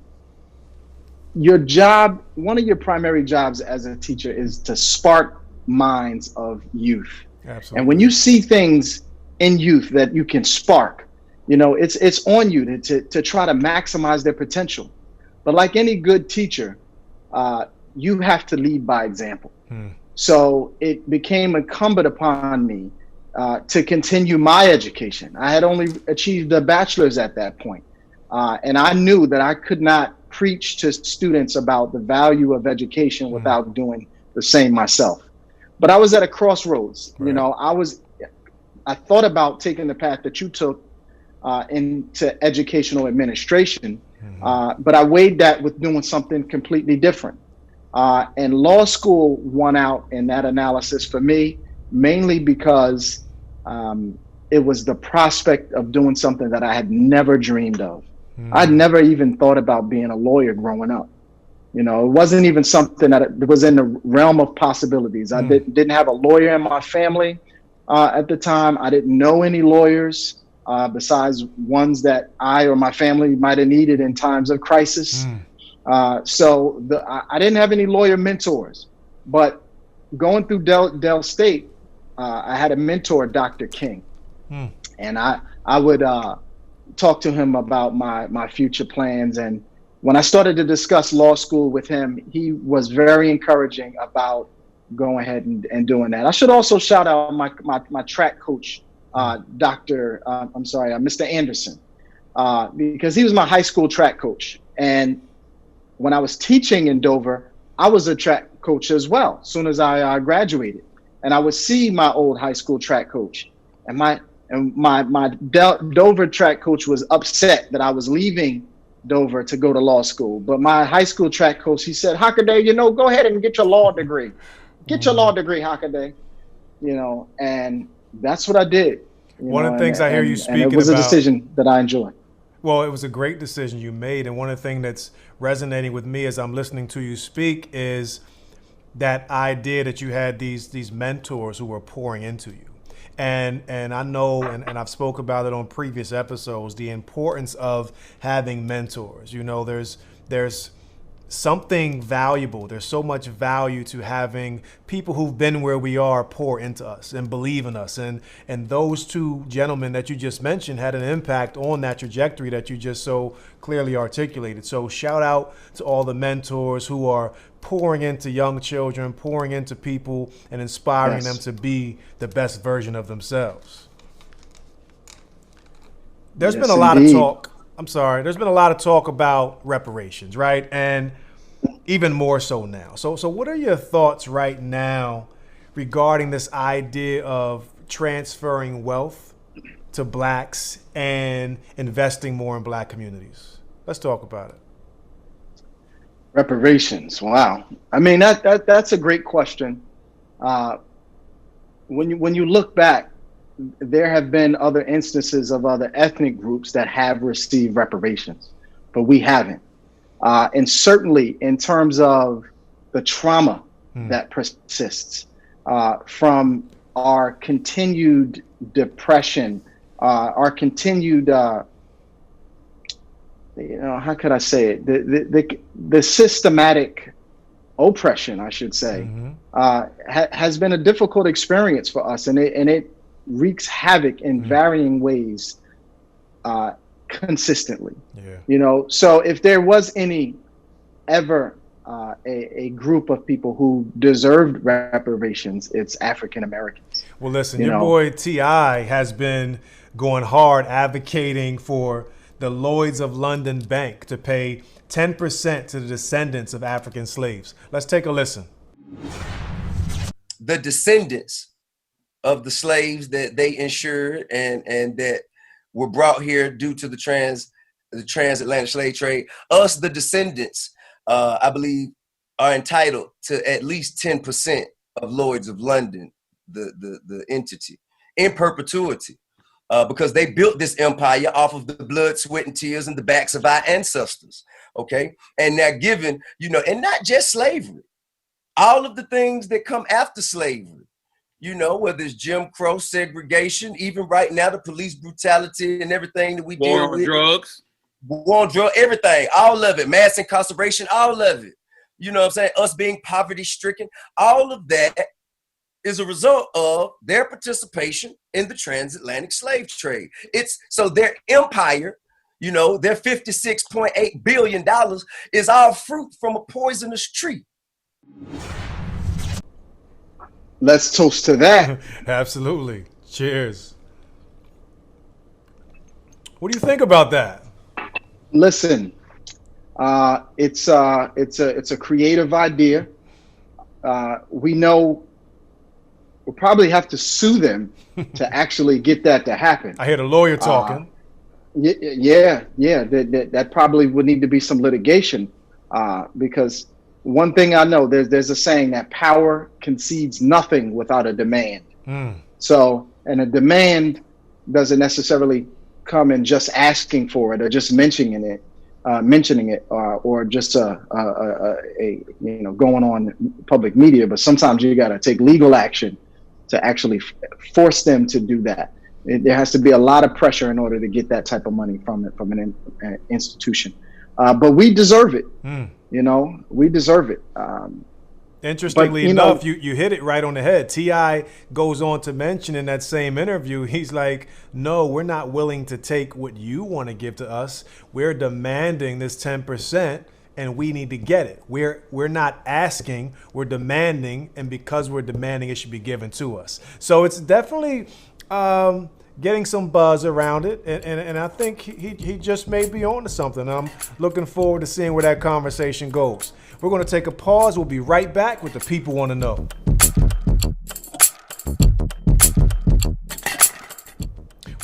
your job, one of your primary jobs as a teacher is to spark minds of youth.
Absolutely.
And when you see things in youth that you can spark, you know, it's on you to try to maximize their potential. But like any good teacher, you have to lead by example. So it became incumbent upon me to continue my education. I had only achieved a bachelor's at that point. And I knew that I could not preach to students about the value of education without doing the same myself. But I was at a crossroads.
Right.
You know, I thought about taking the path that you took into educational administration, but I weighed that with doing something completely different. And law school won out in that analysis for me, mainly because it was the prospect of doing something that I had never dreamed of. I'd never even thought about being a lawyer growing up. You know, it wasn't even something that was in the realm of possibilities. I didn't have a lawyer in my family at the time. I didn't know any lawyers besides ones that I or my family might have needed in times of crisis. So I didn't have any lawyer mentors. But going through Del State, I had a mentor, Dr. King. And I would talk to him about my future plans. And when I started to discuss law school with him, he was very encouraging about going ahead and doing that. I should also shout out my track coach, Mr. Anderson, because he was my high school track coach. And when I was teaching in Dover, I was a track coach as well, as soon as I graduated. And I would see my old high school track coach, and my Dover track coach was upset that I was leaving Dover to go to law school. But my high school track coach, he said, Hockaday, you know, go ahead and get your law degree. Get your law degree, Hockaday. You know, and that's what I did.
One of the things I hear you speaking about.
It was a decision that I enjoyed.
Well, it was a great decision you made. And one of the things that's resonating with me as I'm listening to you speak is that idea that you had these mentors who were pouring into you. And I know, and I've spoke about it on previous episodes, the importance of having mentors. You know, there's something valuable. There's so much value to having people who've been where we are pour into us and believe in us. And those two gentlemen that you just mentioned had an impact on that trajectory that you just so clearly articulated. So shout out to all the mentors who are pouring into young children, pouring into people, and inspiring them to be the best version of themselves. There's been a lot of talk. I'm sorry. There's been a lot of talk about reparations, right? And even more so now. So what are your thoughts right now regarding this idea of transferring wealth to blacks and investing more in black communities? Let's talk about it.
Reparations. Wow. I mean, that's a great question. When you look back, there have been other instances of other ethnic groups that have received reparations, but we haven't. And certainly in terms of the trauma that persists from our continued depression, our continued, how could I say it? The systematic oppression, I should say, has been a difficult experience for us, and it wreaks havoc in varying ways consistently. So if there was ever a group of people who deserved reparations, it's African Americans.
Well, listen, your boy T.I. has been going hard advocating for the Lloyds of London Bank to pay 10% to the descendants of African slaves. Let's take a listen.
The descendants of the slaves that they insured and that were brought here due to the transatlantic slave trade, us, the descendants, I believe, are entitled to at least 10% of Lloyds of London, the entity, in perpetuity, because they built this empire off of the blood, sweat, and tears and the backs of our ancestors, okay? And they're given, and not just slavery, all of the things that come after slavery, whether it's Jim Crow, segregation, even right now, the police brutality and everything that we deal with. War on drugs, everything, all of it, mass incarceration, all of it. You know what I'm saying? Us being poverty stricken, all of that is a result of their participation in the transatlantic slave trade. So their empire, their $56.8 billion is all fruit from a poisonous tree.
Let's toast to that.
Absolutely. Cheers. What do you think about that?
Listen, it's a creative idea. We know we'll probably have to sue them to actually get that to happen.
I hear the lawyer talking.
That probably would need to be some litigation, because one thing I know, there's a saying that power concedes nothing without a demand. So, and a demand doesn't necessarily come in just asking for it or just mentioning it, or just going on public media. But sometimes you got to take legal action to actually force them to do that. There has to be a lot of pressure in order to get that type of money from an institution. But we deserve it. We deserve it.
Interestingly enough, you hit it right on the head. T.I. goes on to mention in that same interview, he's like, no, we're not willing to take what you want to give to us. We're demanding this 10%, and we need to get it. We're not asking, we're demanding, and because we're demanding, it should be given to us. So it's definitely getting some buzz around it, and I think he just may be on to something. I'm looking forward to seeing where that conversation goes. We're going to take a pause. We'll be right back with the People Want to Know.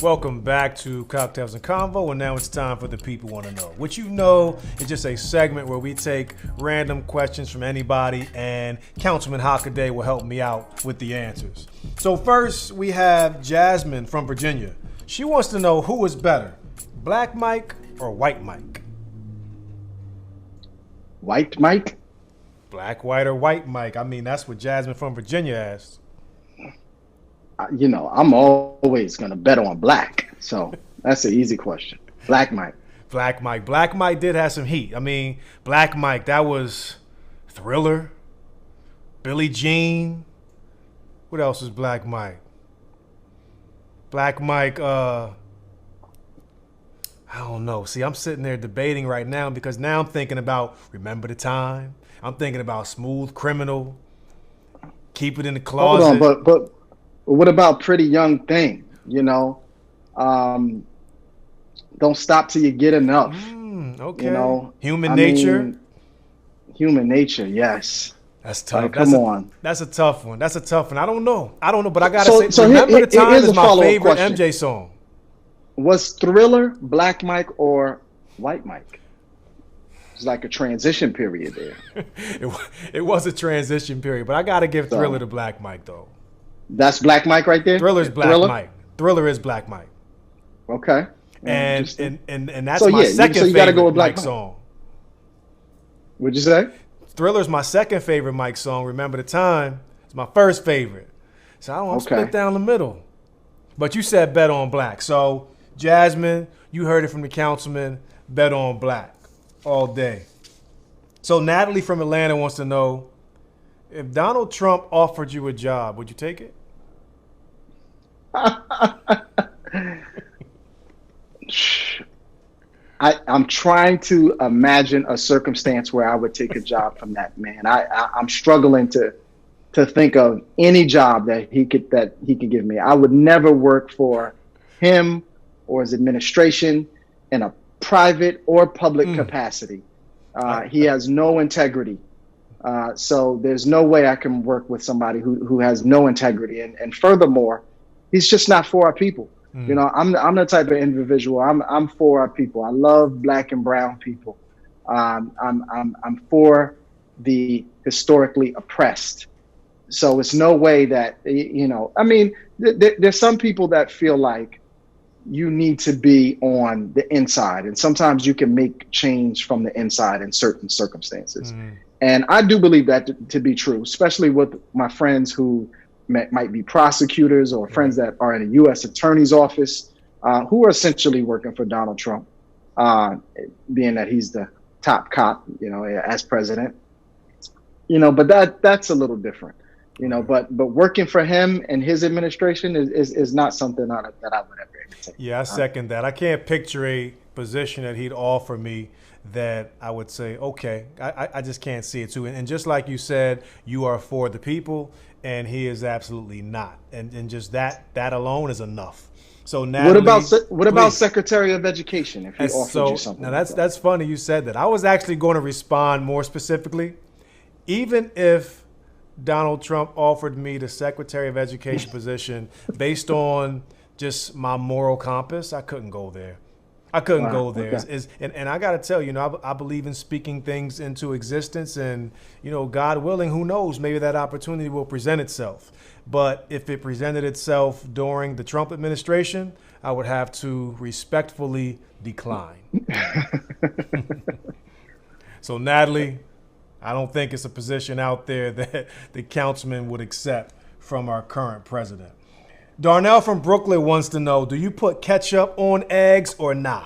Welcome back to Cocktails and Convo, and now it's time for the People Want to Know. What you know is just a segment where we take random questions from anybody, and Councilman Hockaday will help me out with the answers. So first, we have Jasmine from Virginia. She wants to know who is better, Black Mike or White Mike?
White Mike?
Black, white, or white, Mike? I mean, that's what Jasmine from Virginia asked.
You know, I'm always gonna bet on black, so that's an easy question. Black Mike.
Black Mike. Black Mike did have some heat. I mean, Black Mike, that was Thriller, Billie Jean. What else is Black Mike? Black Mike, I don't know. See, I'm sitting there debating right now because now I'm thinking about Remember the Time. I'm thinking about Smooth Criminal, Keep It in the Closet.
Hold on, but what about Pretty Young Thing? You know, Don't Stop Till You Get Enough.
Okay.
You know,
Human Nature.
Human Nature, yes.
That's tough.
Like, come on.
That's a tough one. That's a tough one. I don't know, but I gotta say,
Remember
the Time
here's
is
a
my
follow-up
favorite
question.
MJ song.
Was Thriller Black Mike or White Mike? It's like a transition period there.
It was a transition period, but I gotta give Thriller to Black Mike though.
That's Black Mike right there.
Thriller's Black Mike. Thriller is Black Mike.
Okay.
And that's my second
so you gotta
favorite
go with Black
Mike song.
What'd you say?
Thriller's my second favorite Mike song. Remember the Time. It's my first favorite. So I'm split down the middle. But you said bet on black. So Jasmine, you heard it from the councilman. Bet on black all day. So Natalie from Atlanta wants to know, if Donald Trump offered you a job, would you take it?
I'm trying to imagine a circumstance where I would take a job from that man. I'm struggling to think of any job that he could give me. I would never work for him or his administration in a private or public capacity. He has no integrity. So there's no way I can work with somebody who has no integrity. And furthermore, he's just not for our people. You know, I'm the type of individual. I'm for our people. I love black and brown people. I'm for the historically oppressed. So it's no way that, you know, I mean, there's some people that feel like you need to be on the inside, and sometimes you can make change from the inside in certain circumstances. And I do believe that to be true, especially with my friends who might be prosecutors or friends that are in a U.S. attorney's office who are essentially working for Donald Trump, being that he's the top cop, you know, as president. You know, but that's a little different, you know. But working for him and his administration is not something that I would ever take.
Yeah, I second that. I can't picture a position that he'd offer me that I would say, okay, I just can't see it too. And just like you said, you are for the people, and he is absolutely not. And just that alone is enough. So Natalie,
what about Secretary of Education if he offered you something?
Now that's funny you said that. I was actually going to respond more specifically. Even if Donald Trump offered me the Secretary of Education position based on just my moral compass, I couldn't go there. I couldn't go there.
Okay.
And I got to tell you, you know, I believe in speaking things into existence, and, you know, God willing, who knows, maybe that opportunity will present itself. But if it presented itself during the Trump administration, I would have to respectfully decline. So, Natalie, I don't think it's a position out there that the councilman would accept from our current president. Darnell from Brooklyn wants to know, do you put ketchup on eggs or nah?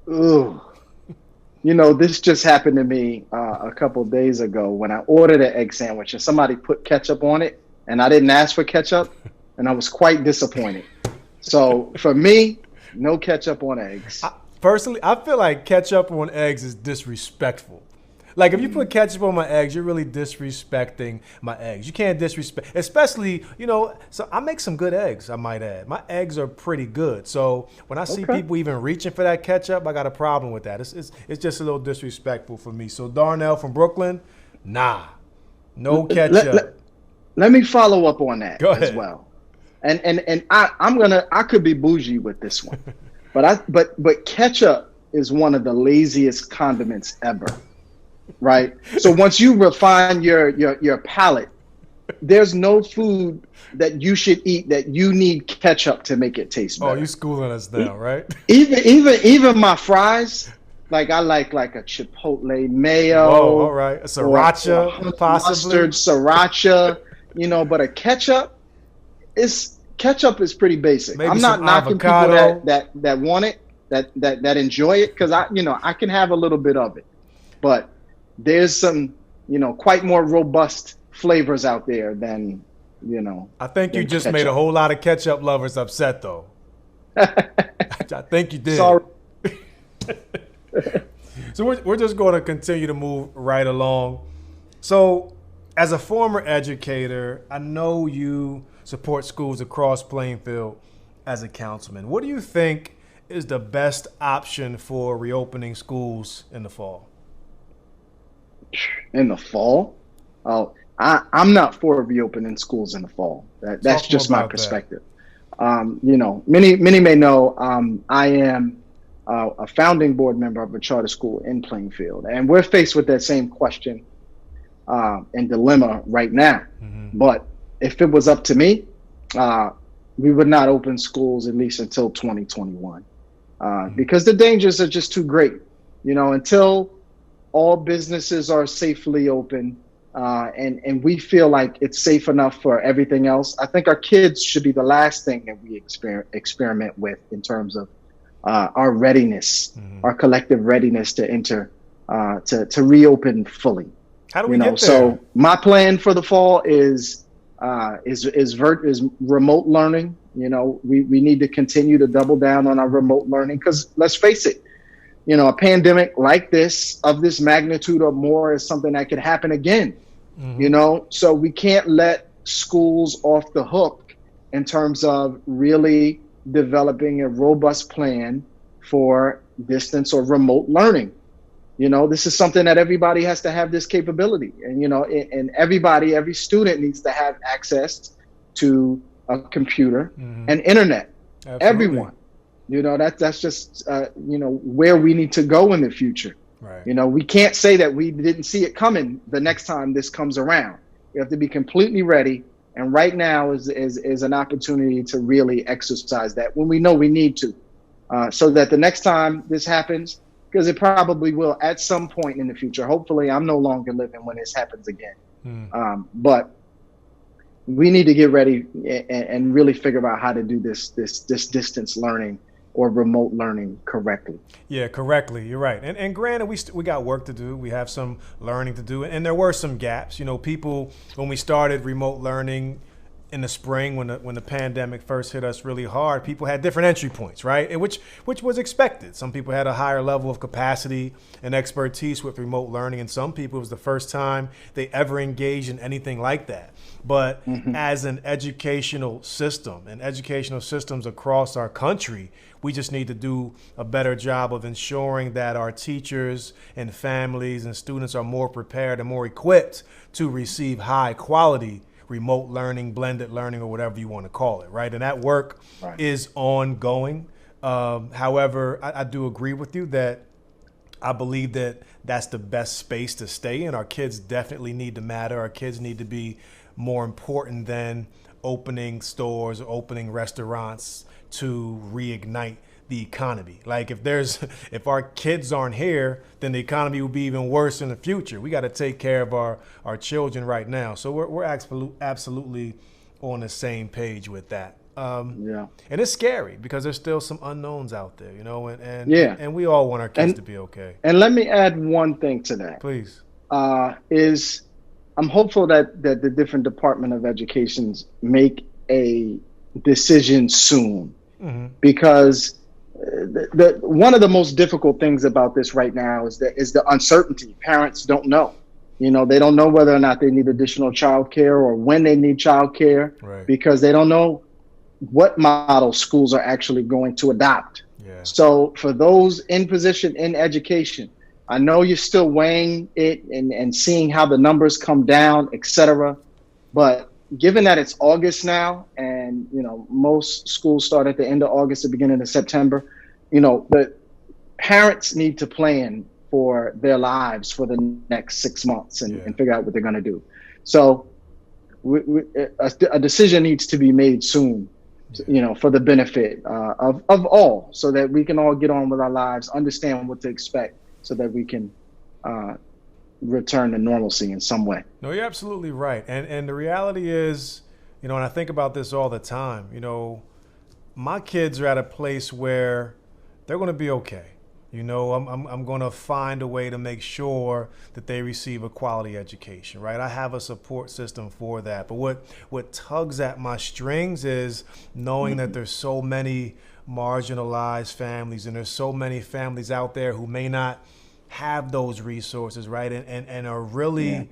Ooh. You know, this just happened to me a couple of days ago when I ordered an egg sandwich and somebody put ketchup on it and I didn't ask for ketchup, and I was quite disappointed. So for me, no ketchup on eggs.
Personally, I feel like ketchup on eggs is disrespectful. Like, if you put ketchup on my eggs, you're really disrespecting my eggs. You can't disrespect, especially, you know, so I make some good eggs, I might add. My eggs are pretty good. So when I see people even reaching for that ketchup, I got a problem with that. It's just a little disrespectful for me. So Darnell from Brooklyn, nah, no ketchup.
Let me follow up on that
as
well. And I could be bougie with this one, but ketchup is one of the laziest condiments ever. Right. So once you refine your palate, there's no food that you should eat that you need ketchup to make it taste better.
Oh, you schooling us now, right?
Even my fries, like I like a chipotle mayo.
Oh, all right. A sriracha,
or honey
possibly.
mustard, sriracha. But a ketchup is pretty basic.
Maybe
I'm not
some
knocking
avocado.
people that want it, that enjoy it, because I can have a little bit of it, but there's some quite more robust flavors out there than
I think you just
ketchup.
made a whole lot of ketchup lovers upset, though. I think you did.
Sorry.
So we're just going to continue to move right along. So as a former educator, I know you support schools across Plainfield as a councilman. What do you think is the best option for reopening schools in the fall?
In the fall? Oh, I'm not for reopening schools in the fall. That's just my perspective. Many may know I am a founding board member of a charter school in Plainfield, and we're faced with that same question and dilemma right now. Mm-hmm. But if it was up to me, we would not open schools at least until 2021 because the dangers are just too great. Until all businesses are safely open and we feel like it's safe enough for everything else, I think our kids should be the last thing that we experiment with in terms of our readiness, our collective readiness to enter, to reopen fully.
How do we get there?
So my plan for the fall is remote learning. We need to continue to double down on our remote learning because let's face it, a pandemic like this, of this magnitude or more, is something that could happen again. Mm-hmm. So we can't let schools off the hook in terms of really developing a robust plan for distance or remote learning. This is something that everybody has to have this capability, and every student needs to have access to a computer and internet. Absolutely. Everyone. That's just where we need to go in the future. Right. We can't say that we didn't see it coming the next time this comes around. You have to be completely ready. And right now is an opportunity to really exercise that when we know we need to, so that the next time this happens, because it probably will at some point in the future. Hopefully, I'm no longer living when this happens again. But we need to get ready and really figure out how to do this distance learning or remote learning correctly.
Yeah, correctly. You're right. And granted, we got work to do. We have some learning to do. And there were some gaps. People, when we started remote learning in the spring, when the pandemic first hit us really hard, people had different entry points, right? And which was expected. Some people had a higher level of capacity and expertise with remote learning, and some people, it was the first time they ever engaged in anything like that. But as an educational system and educational systems across our country, we just need to do a better job of ensuring that our teachers and families and students are more prepared and more equipped to receive high quality remote learning, blended learning, or whatever you want to call it, right? And that work is ongoing. However, I do agree with you that I believe that that's the best space to stay in. Our kids definitely need to matter. Our kids need to be more important than opening stores or opening restaurants to reignite the economy. Like if our kids aren't here, then the economy will be even worse in the future. We got to take care of our children right now. So we're absolutely on the same page with that. And it's scary because there's still some unknowns out there, and we all want our kids to be okay.
And let me add one thing to that.
Please.
I'm hopeful that the different Department of Educations make a decision soon, because one of the most difficult things about this right now is the uncertainty. Parents don't know. They don't know whether or not they need additional childcare or when they need childcare, because they don't know what model schools are actually going to adopt. Yeah. So for those in position in education, I know you're still weighing it and seeing how the numbers come down, et cetera. But given that it's August now, and most schools start at the end of August, the beginning of September, the parents need to plan for their lives for the next 6 months and figure out what they're going to do. So a decision needs to be made soon, for the benefit of all, so that we can all get on with our lives, understand what to expect, so that we can return to normalcy in some way.
No, you're absolutely right. And the reality is, and I think about this all the time, my kids are at a place where they're going to be okay. I'm going to find a way to make sure that they receive a quality education, right? I have a support system for that. But what tugs at my strings is knowing that there's so many marginalized families, and there's so many families out there who may not have those resources, right? And are really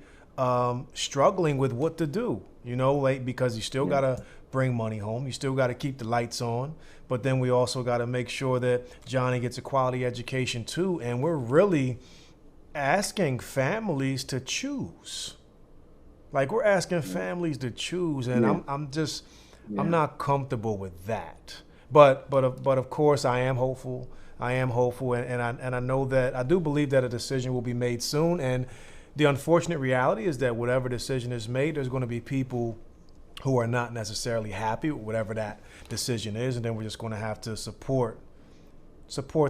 struggling with what to do, because you still got to bring money home. You still got to keep the lights on. But then we also got to make sure that Johnny gets a quality education too. And we're really asking families to choose. Like, we're asking families to choose. And I'm not comfortable with that. But of course, I am hopeful. And I know that I do believe that a decision will be made soon. And the unfortunate reality is that whatever decision is made, there's going to be people who are not necessarily happy with whatever that decision is, and then we're just going to have to support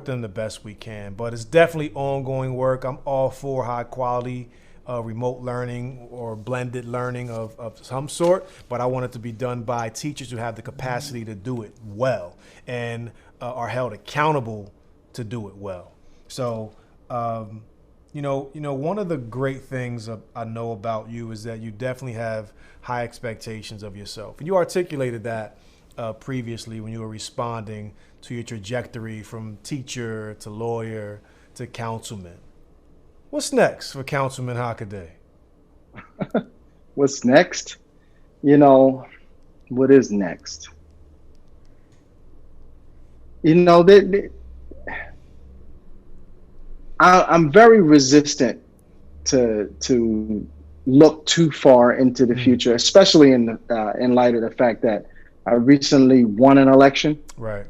them the best we can. But it's definitely ongoing work. I'm all for high quality remote learning or blended learning of some sort, but I want it to be done by teachers who have the capacity to do it well and are held accountable to do it well. So, one of the great things I know about you is that you definitely have high expectations of yourself. And you articulated that previously when you were responding to your trajectory from teacher to lawyer to councilman. What's next for Councilman Hockaday?
What's next? What is next? I'm very resistant to look too far into the future, especially in light of the fact that I recently won an election.
Right.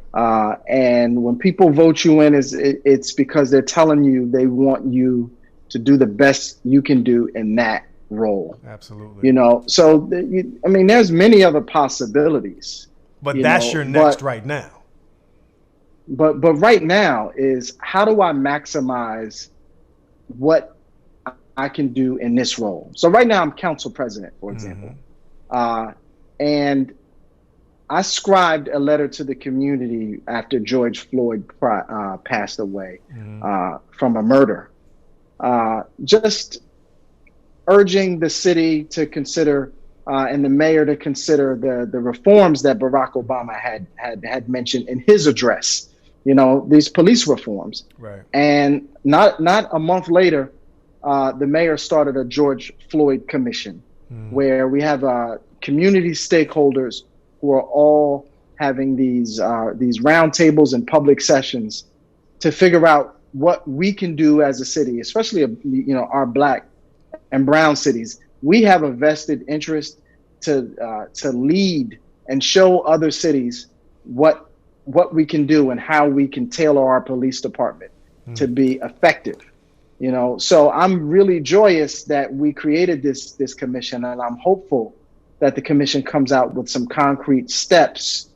And when people vote you in, it's because they're telling you they want you to do the best you can do in that role.
Absolutely.
So there's many other possibilities.
But that's your next right now.
But right now is, how do I maximize what I can do in this role? So right now I'm council president, for example. And I scribed a letter to the community after George Floyd passed away from a murder, just urging the city to consider and the mayor to consider the reforms that Barack Obama had mentioned in his address. These police reforms.
Right.
And not a month later, the mayor started a George Floyd Commission, where we have community stakeholders who are all having these roundtables and public sessions to figure out what we can do as a city, especially our Black and brown cities. We have a vested interest to lead and show other cities what we can do and how we can tailor our police department to be effective. So I'm really joyous that we created this commission, and I'm hopeful that the commission comes out with some concrete steps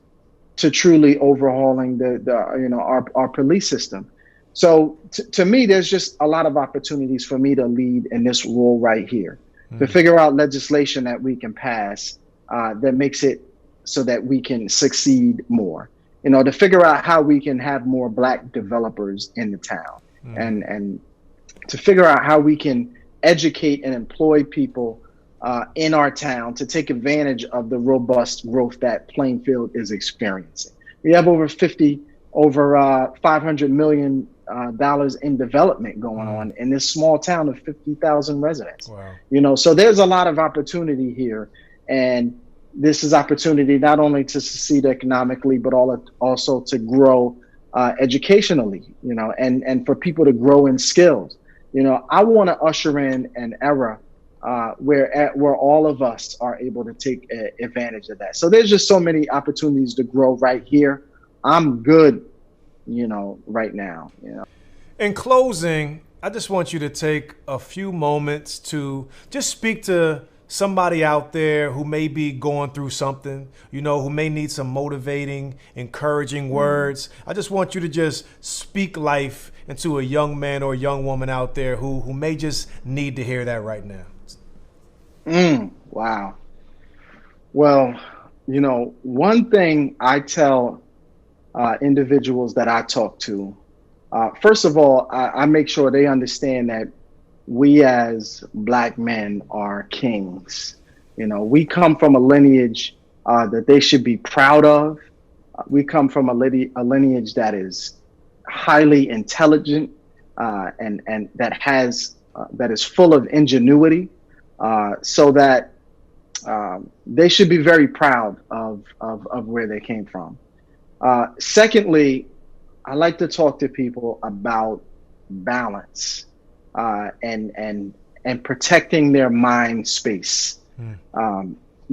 to truly overhauling our police system. So to me, there's just a lot of opportunities for me to lead in this role right here, to figure out legislation that we can pass that makes it so that we can succeed more. To figure out how we can have more Black developers in the town, and to figure out how we can educate and employ people in our town to take advantage of the robust growth that Plainfield is experiencing. We have over $500 million in development going on in this small town of 50,000 residents.
Wow.
So there's a lot of opportunity here, and this is opportunity not only to succeed economically, but also to grow educationally, and for people to grow in skills. I want to usher in an era where all of us are able to take advantage of that. So there's just so many opportunities to grow right here. I'm good, right now.
In closing, I just want you to take a few moments to just speak to somebody out there who may be going through something, who may need some motivating, encouraging words. I just want you to just speak life into a young man or a young woman out there who may just need to hear that right now.
Wow. Well, one thing I tell individuals that I talk to, first of all, I make sure they understand that we as Black men are kings. We come from a lineage that they should be proud of. We come from a lineage that is highly intelligent and that is full of ingenuity, so that they should be very proud of where they came from. Secondly, I like to talk to people about balance and protecting their mind space,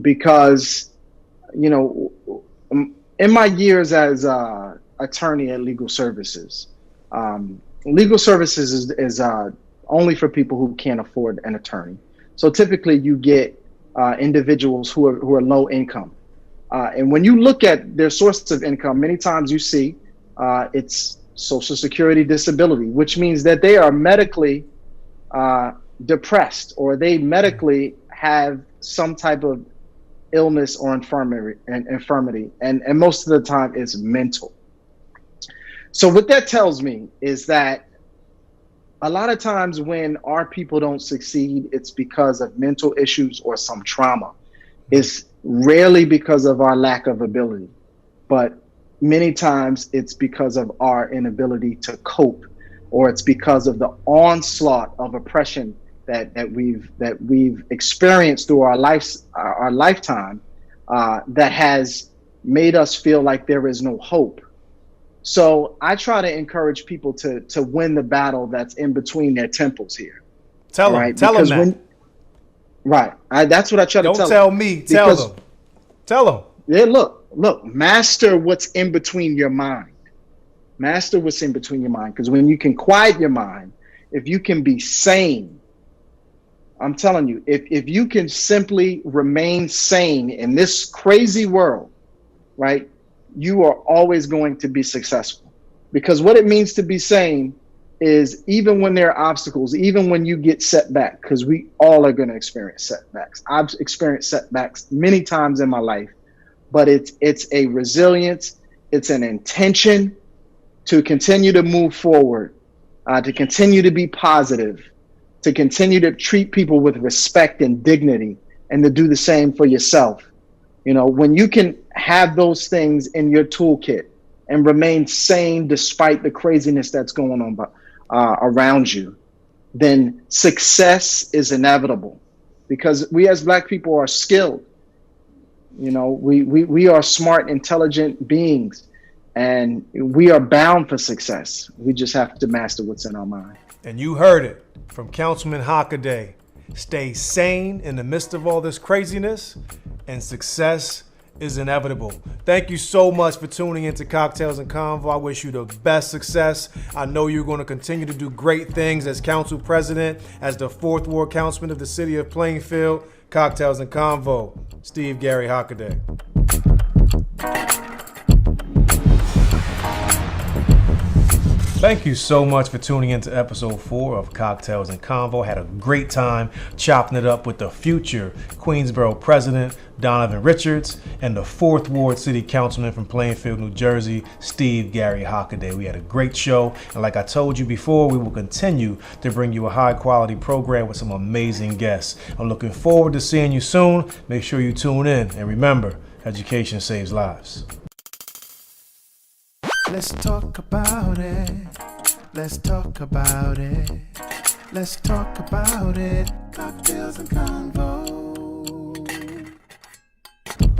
because in my years as attorney at legal services is only for people who can't afford an attorney. So typically you get individuals who are low income. And when you look at their sources of income, many times you see it's Social Security disability, which means that they are medically depressed, or they medically have some type of illness or infirmity, and most of the time it's mental. So what that tells me is that a lot of times when our people don't succeed, it's because of mental issues or some trauma. It's rarely because of our lack of ability, but many times it's because of our inability to cope, or it's because of the onslaught of oppression that we've experienced through our lifetime, that has made us feel like there is no hope. So I try to encourage people to win the battle that's in between their temples here.
Tell them that.
That's what I try to tell them.
Don't tell me, tell them. Tell them.
Yeah, look, master what's in between your mind. Master what's in between your mind. Because when you can quiet your mind, if you can be sane, I'm telling you, if you can simply remain sane in this crazy world, right, you are always going to be successful. Because what it means to be sane is, even when there are obstacles, even when you get set back, because we all are going to experience setbacks. I've experienced setbacks many times in my life, but it's a resilience, it's an intention to continue to move forward, to continue to be positive, to continue to treat people with respect and dignity, and to do the same for yourself. When you can have those things in your toolkit and remain sane despite the craziness that's going on around you, then success is inevitable, because we as Black people are skilled. We are smart, intelligent beings, and we are bound for success. We just have to master what's in our mind.
And you heard it from Councilman Hockaday. Stay sane in the midst of all this craziness, and success is inevitable. Thank you so much for tuning into Cocktails and Convo. I wish you the best success. I know you're going to continue to do great things as council president, as the 4th Ward Councilman of the city of Plainfield. Cocktails and Convo. Steve Gary Hockaday. Thank you so much for tuning into episode 4 of Cocktails and Convo. Had a great time chopping it up with the future Queensboro president, Donovan Richards, and the 4th Ward City Councilman from Plainfield, New Jersey, Steve Gary Hockaday. We had a great show, and like I told you before, we will continue to bring you a high-quality program with some amazing guests. I'm looking forward to seeing you soon. Make sure you tune in, and remember, education saves lives.
Let's talk about it. Let's talk about it. Let's talk about it. Cocktails and Convo.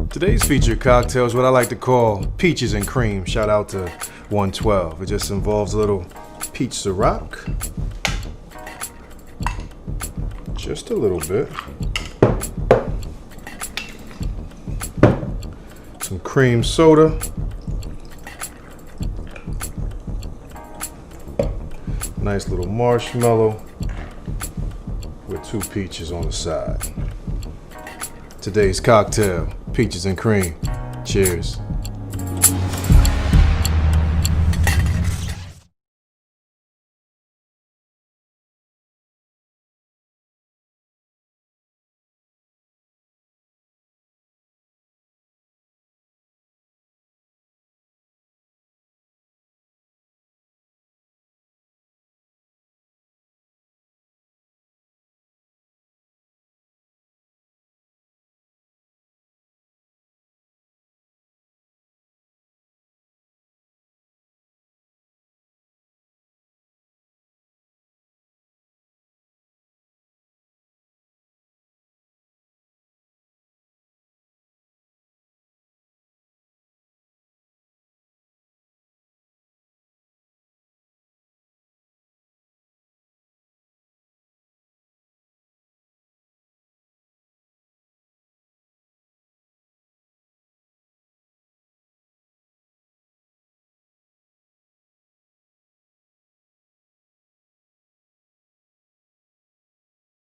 Today's featured cocktail is what I like to call peaches and cream. Shout out to 112. It just involves a little peach Ciroc. Just a little bit. Some cream soda. Nice little marshmallow with 2 peaches on the side. Today's cocktail, peaches and cream. Cheers.